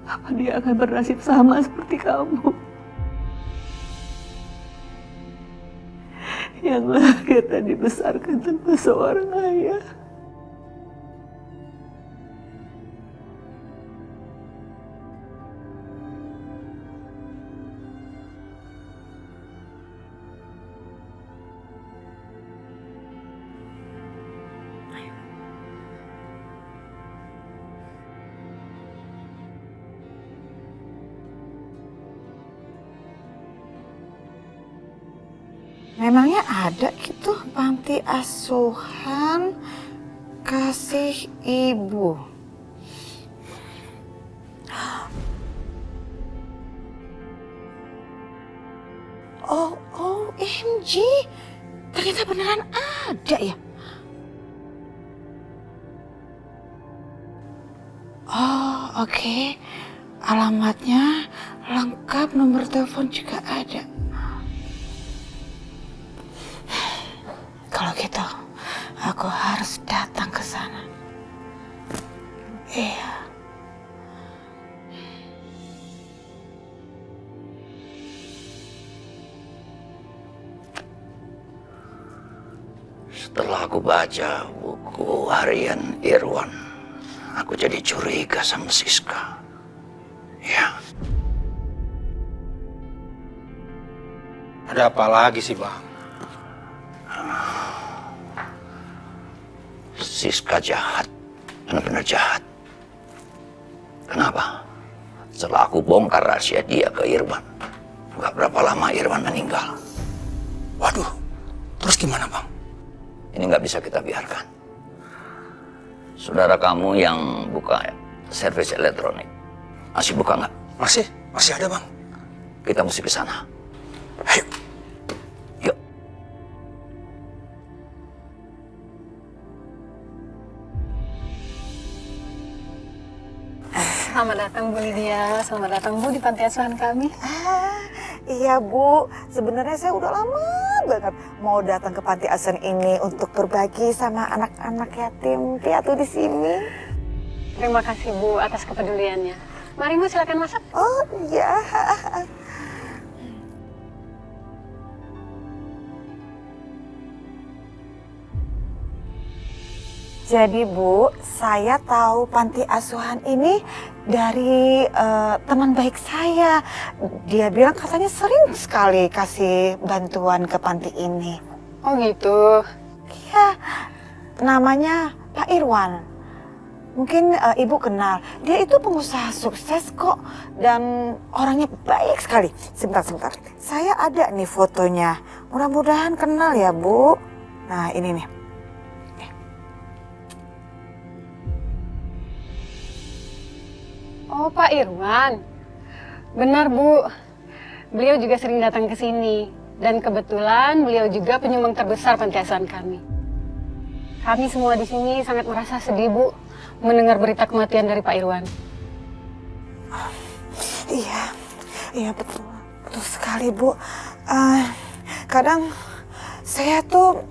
Apa dia akan bernasib sama seperti kamu? Yang lahir dan dibesarkan tanpa seorang ayah. Memangnya ada gitu panti asuhan kasih ibu? Oh, OMG, ternyata beneran ada ya? Oh, oke. Alamatnya lengkap, nomor telepon juga ada. Setelah aku baca buku harian Irwan, aku jadi curiga sama Siska. Ya. Ada apa lagi sih, Bang? Siska jahat, benar-benar jahat. Kenapa? Setelah aku bongkar rahasia dia ke Irwan, gak berapa lama Irwan meninggal. Waduh, terus gimana, Bang? Ini nggak bisa kita biarkan. Saudara kamu yang buka servis elektronik, masih buka nggak? Masih ada, Bang. Kita mesti ke sana. Ayo. Yuk. Selamat datang Bu Lydia, selamat datang Bu di panti asuhan kami. Iya Bu, sebenarnya saya udah lama banget mau datang ke panti asuhan ini untuk berbagi sama anak-anak yatim piatu di sini. Terima kasih Bu atas kepeduliannya. Mari Bu silakan masuk. Oh iya. Jadi Bu, saya tahu panti asuhan ini dari teman baik saya. Dia bilang katanya sering sekali kasih bantuan ke panti ini. Oh gitu? Iya, namanya Pak Irwan. Mungkin Ibu kenal, dia itu pengusaha sukses kok dan orangnya baik sekali. Sebentar. Saya ada nih fotonya, mudah-mudahan kenal ya Bu. Nah ini nih. Oh Pak Irwan, benar Bu. Beliau juga sering datang ke sini dan kebetulan beliau juga penyumbang terbesar panti asuhan kami. Kami semua di sini sangat merasa sedih Bu mendengar berita kematian dari Pak Irwan. Iya betul sekali Bu. Kadang saya tuh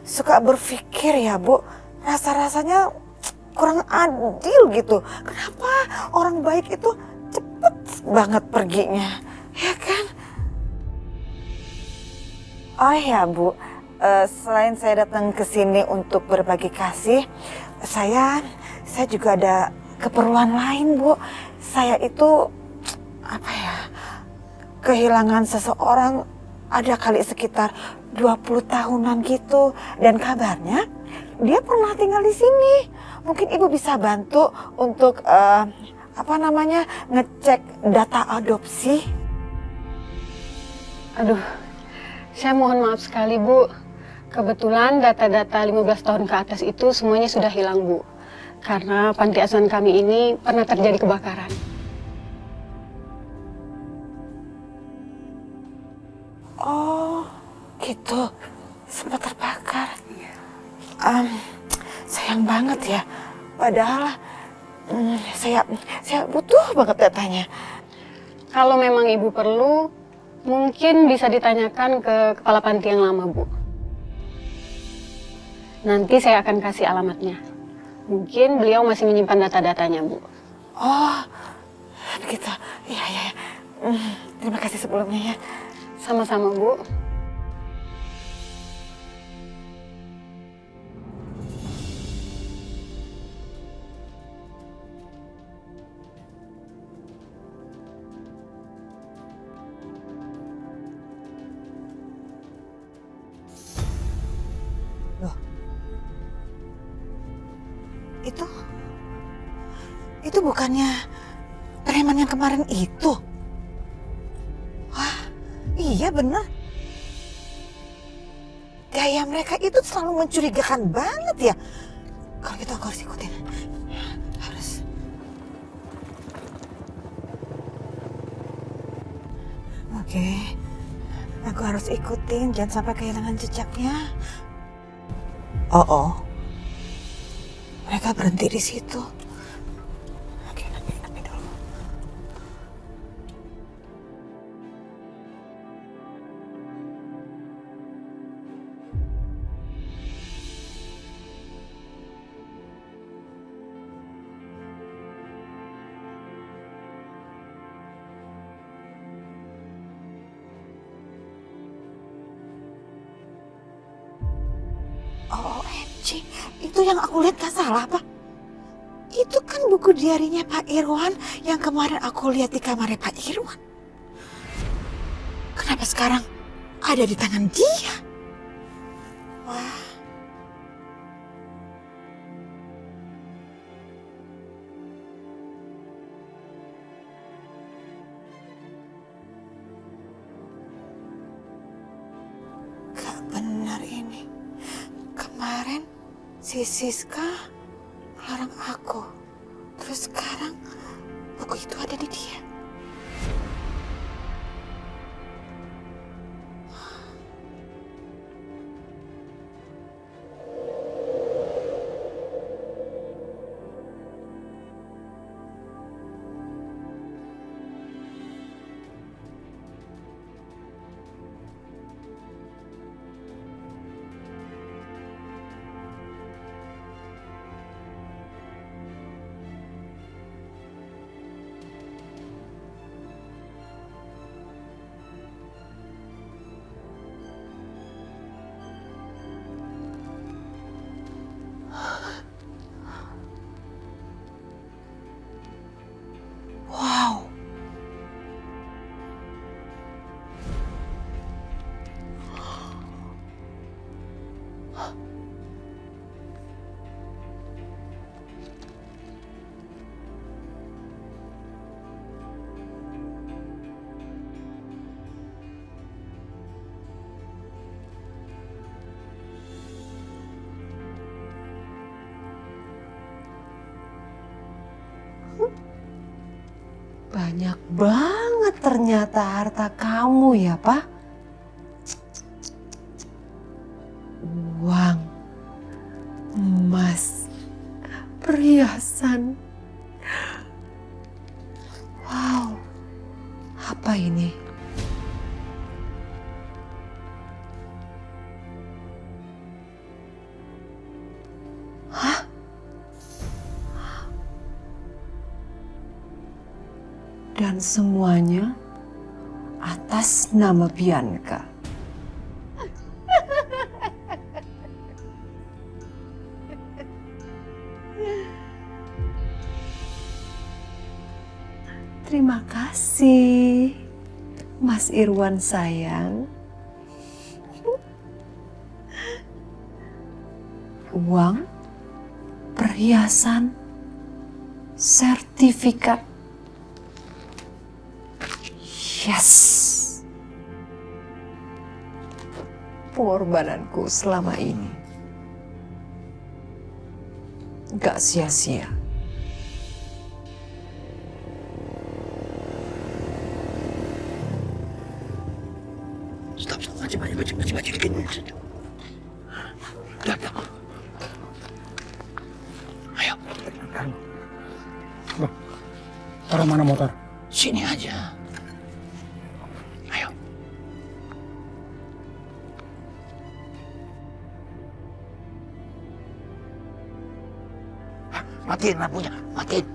suka berpikir ya Bu, rasa-rasanya kurang adil gitu. Kenapa orang baik itu cepet banget perginya, ya kan? Oh ya Bu, selain saya datang ke sini untuk berbagi kasih, saya juga ada keperluan lain Bu. Saya itu kehilangan seseorang ada kali sekitar 20 tahunan gitu, dan kabarnya dia pernah tinggal di sini. Mungkin Ibu bisa bantu untuk ngecek data adopsi. Aduh, saya mohon maaf sekali Bu. Kebetulan data-data 15 tahun ke atas itu semuanya sudah hilang Bu. Karena panti asuhan kami ini pernah terjadi kebakaran. Oh, gitu. Sempat terbakar. Sayang banget ya. Padahal saya butuh banget datanya. Kalau memang Ibu perlu, mungkin bisa ditanyakan ke kepala panti yang lama Bu. Nanti saya akan kasih alamatnya. Mungkin beliau masih menyimpan data-datanya Bu. Oh, begitu. Iya. Terima kasih sebelumnya ya. Sama-sama Bu. Itu bukannya preman yang kemarin itu? Wah, iya bener. Gaya mereka itu selalu mencurigakan banget ya. Kalau gitu aku harus ikutin. Harus. Oke. Aku harus ikutin, jangan sampai kehilangan jejaknya. Oh. Mereka berhenti di situ. Ci, itu yang aku lihat gak salah, Pak. Itu kan buku diarinya Pak Irwan yang kemarin aku lihat di kamarnya Pak Irwan. Kenapa sekarang ada di tangan dia? Wah. Gak benar ini. Kemarin si Siska larang aku. Terus sekarang buku itu ada di dia. Wow. Banyak banget ternyata harta kamu ya, Pak. Uang, emas, perhiasan. Wow, apa ini? Hah? Dan semuanya atas nama Bianca. Terima kasih, Mas Irwan sayang. Uang, perhiasan, sertifikat. Yes. Pengorbananku selama ini gak sia-sia. Stop, baca dikit. Udah. Ayo. Loh, taruh mana motor? Sini aja. Ayo. Matiin lampunya, matiin.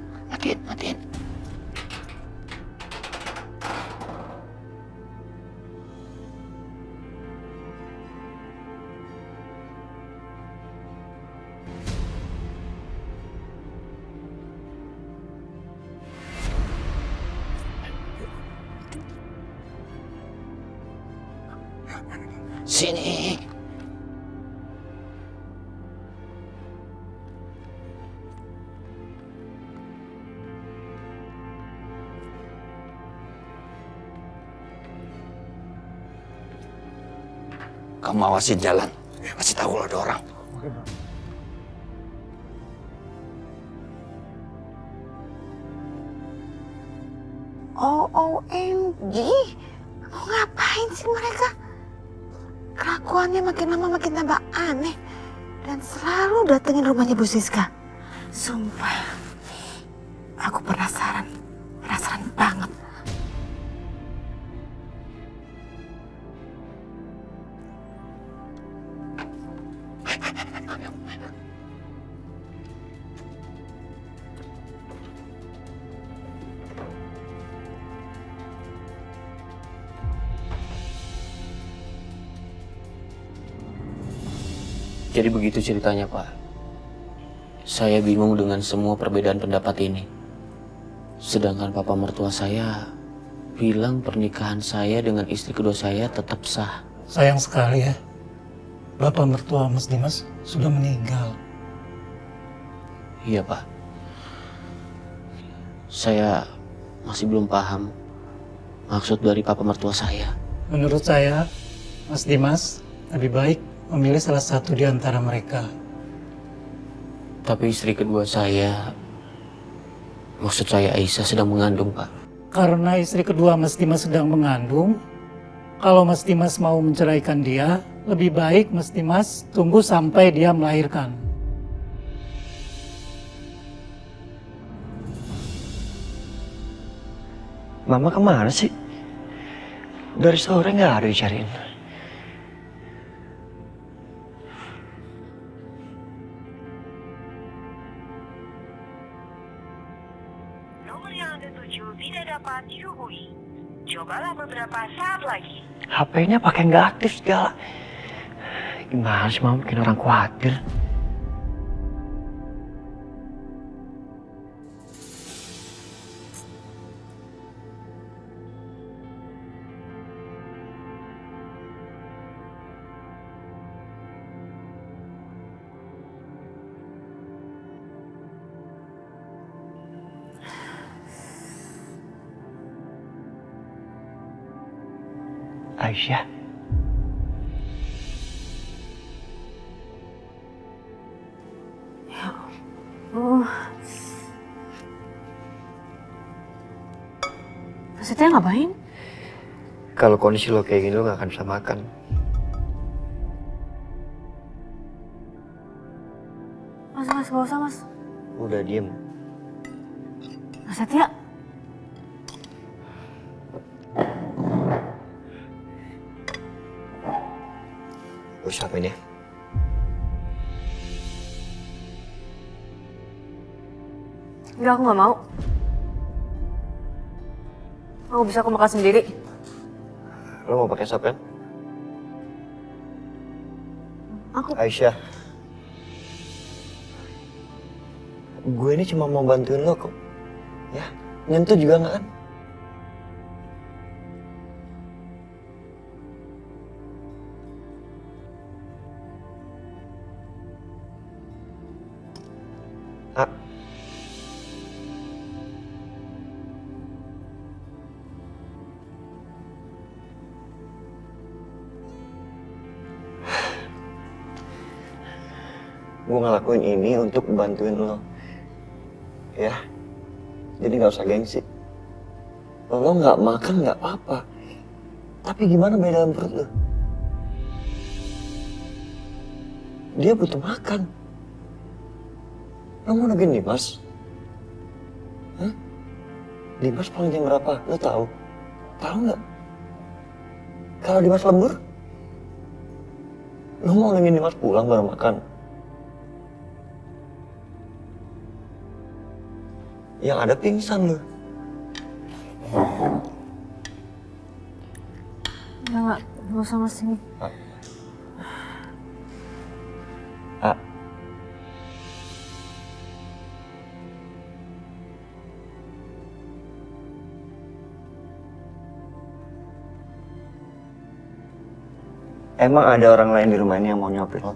Sini. Kamu awasin jalan. Kasih tahu kalau ada orang. Oke, Bang. OMG, mau ngapain sih mereka? Kelakuannya makin lama makin tambah aneh. Dan selalu datengin rumahnya Bu Siska. Sumpah, aku penasaran banget. Jadi begitu ceritanya, Pak. Saya bingung dengan semua perbedaan pendapat ini. Sedangkan papa mertua saya bilang pernikahan saya dengan istri kedua saya tetap sah. Sayang sekali ya, bapak mertua Mas Dimas sudah meninggal. Iya, Pak. Saya masih belum paham maksud dari papa mertua saya. Menurut saya, Mas Dimas lebih baik memilih salah satu di antara mereka. Tapi istri kedua saya, maksud saya Aisyah sedang mengandung, Pak. Karena istri kedua Mas Dimas sedang mengandung, kalau Mas Dimas mau menceraikan dia, lebih baik Mas Dimas tunggu sampai dia melahirkan. Mama kemana sih? Dari sore nggak ada dicariin. Nomor yang Anda tuju tidak dapat dihubungi. Cobalah beberapa saat lagi. HP-nya pakai nggak aktif segala. Gimana sih Mama bikin orang khawatir? Aisyah. Maksudnya ngapain? Kalau kondisi lo kayak gini lo gak akan bisa makan. Mas, gak usah, Mas. Udah diem. Mas Setia. Gue siapin ya. Enggak, aku gak mau. Aku bisa aku makan sendiri. Lo mau pakai sop kan? Aku... Aisyah. Gue ini cuma mau bantuin lo kok. Ya, nyentuh juga nggak kan? Ah. Gue ngelakuin ini untuk bantuin lo. Ya, jadi nggak usah gengsi. Lo nggak makan nggak apa-apa. Tapi gimana beda dalam perut lo? Dia butuh makan. Lo mau nungguin Dimas? Hah? Dimas pulang jam berapa? Lo tahu? Tahu nggak? Kalau Dimas lembur, lo mau nungguin Dimas pulang baru makan? Yang ada pingsan lo. Enggak usah, Mas. Ini. Emang ada orang lain di rumah ini yang mau nyopir lo?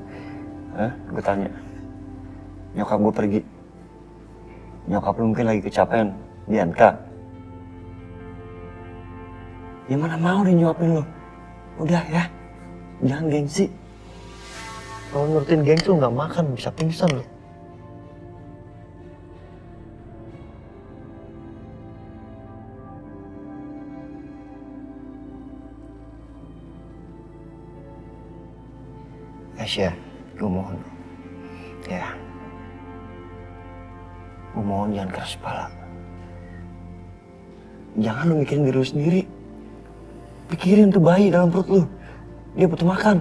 Hah? Gue tanya. Nyokap gue pergi. Nyokap lu mungkin lagi kecapean di NK. Ya mana mau dia nyuapin lo. Udah ya, jangan gengsi. Kalau nurutin gengsi lu gak makan, bisa pingsan lo. Aisyah, gue mohon. Ya. Gue mohon jangan keras kepala. Jangan lu mikirin diri lu sendiri. Pikirin tuh bayi dalam perut lu. Dia butuh makan.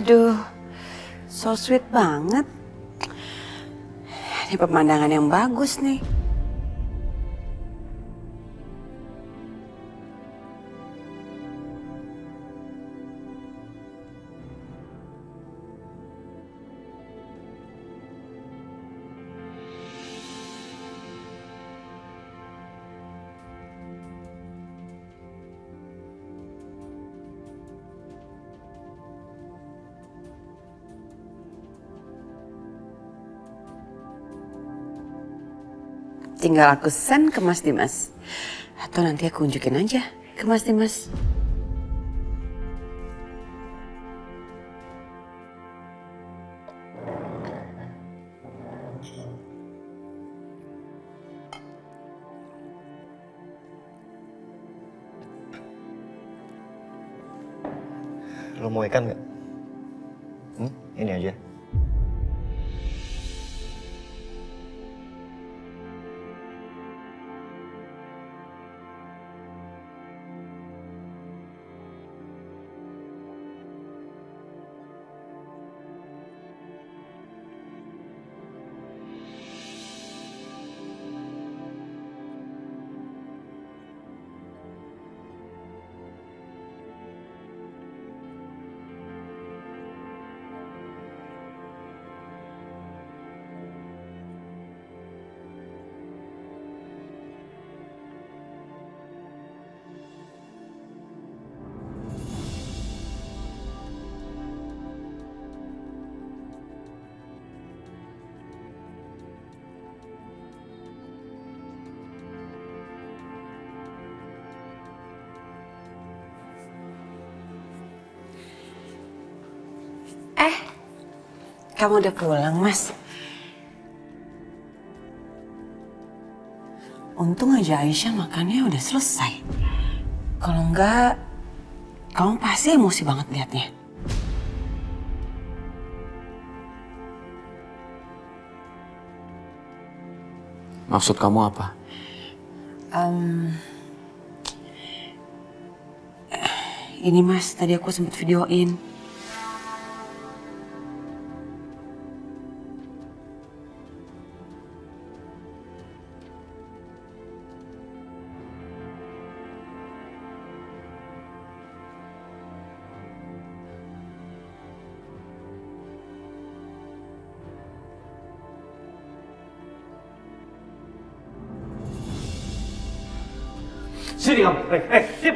Aduh, So sweet banget. Ini pemandangan yang bagus nih. Tinggal aku send ke Mas Dimas. Atau nanti aku unjukin aja ke Mas Dimas. Lo mau ikan nggak? Ini aja. Kamu udah pulang, Mas? Untung aja Aisyah makannya udah selesai. Kalau enggak, kamu pasti emosi banget liatnya. Maksud kamu apa? Ini Mas, tadi aku sempet videoin. Sini kamu, diam,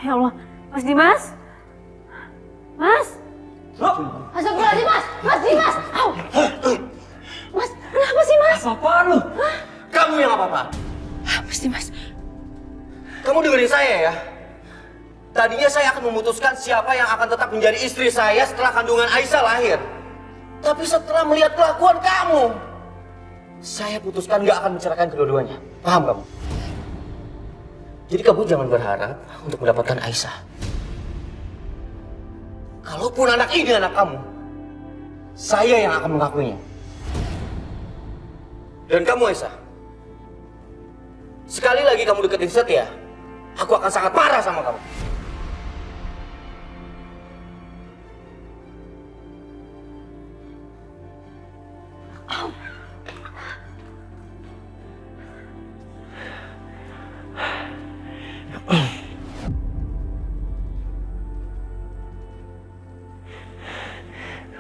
Ya Allah, Mas Dimas? Mas? Astagfirullahaladzim, Mas! Mas Dimas! Au! Mas, kenapa sih, Mas? Apaan lu? Kamu yang apa-apa? Mas Dimas. Kamu dengerin saya ya. Tadinya saya akan memutuskan siapa yang akan tetap menjadi istri saya setelah kandungan Aisyah lahir. Tapi setelah melihat kelakuan kamu, saya putuskan nggak akan menceraikan kedua-duanya. Paham kamu? Jadi kamu jangan berharap untuk mendapatkan Aisyah. Kalaupun anak ini anak kamu, saya yang akan mengakuinya. Dan kamu Aisyah, sekali lagi kamu deketin Setia, aku akan sangat marah sama kamu.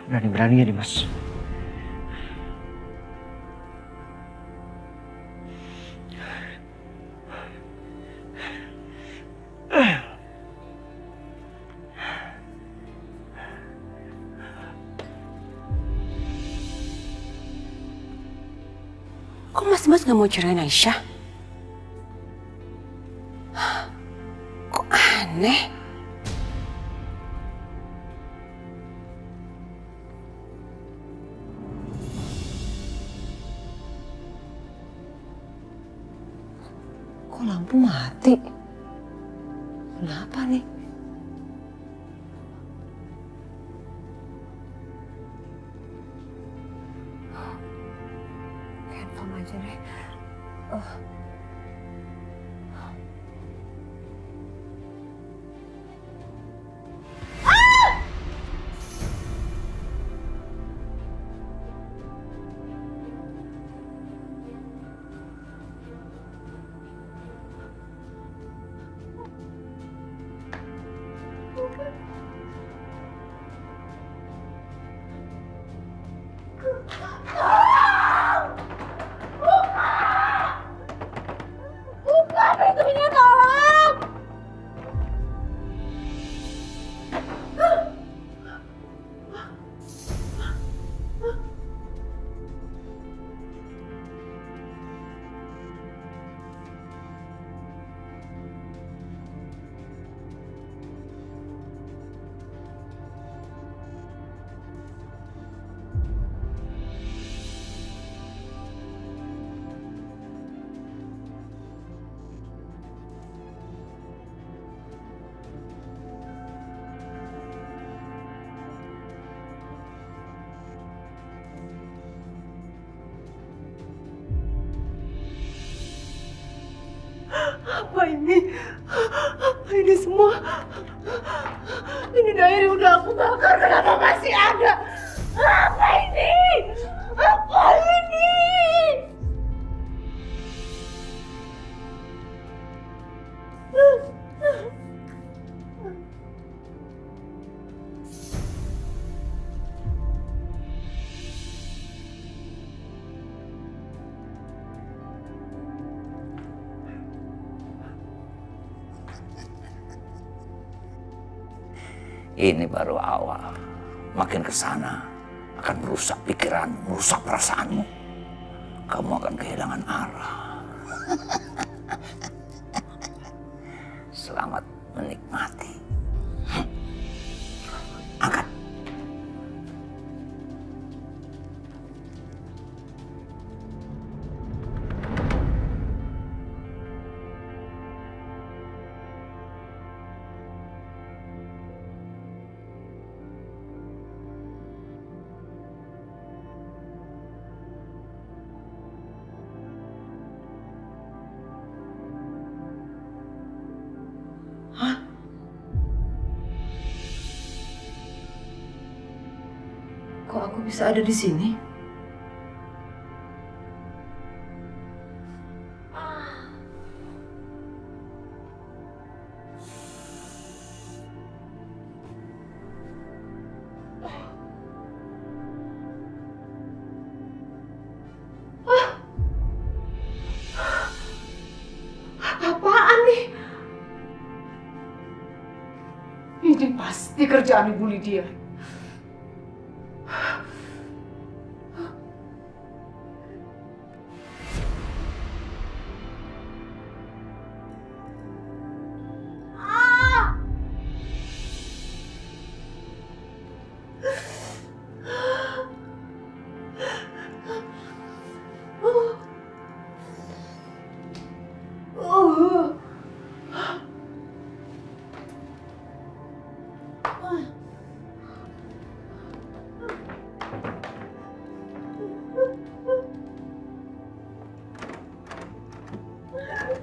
Berani-berani ya Dimas. Kok Mas Dimas nggak mau ceraiin Aisyah? Kok aneh? Kok lampu mati? Kenapa nih? Handphone aja deh. Buka pintunya, tolong! Apa ini? Apa ini semua? Ini diary udah aku bakar, kenapa masih ada? Apa ini? Apa ini? Ini baru awal. Makin ke sana akan merusak pikiranmu, merusak perasaanmu. Kamu akan kehilangan arah. Selamat menikmati. Angkat. Kok aku bisa ada di sini? Apaan nih? Ini pasti kerjaan Ibu Lydia.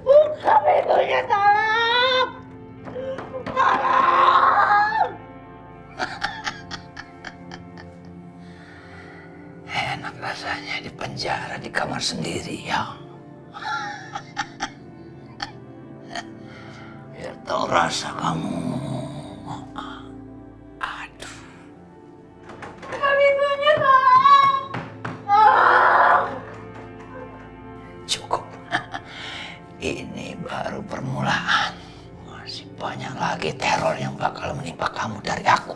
Buka pintunya, tolong! Tolong! Enak rasanya di penjara di kamar sendiri ya. Biar tahu rasa kamu. Buka pintunya, tolong! Tolong! Cukup. Ini baru permulaan. Masih banyak lagi teror yang bakal menimpa kamu dari aku.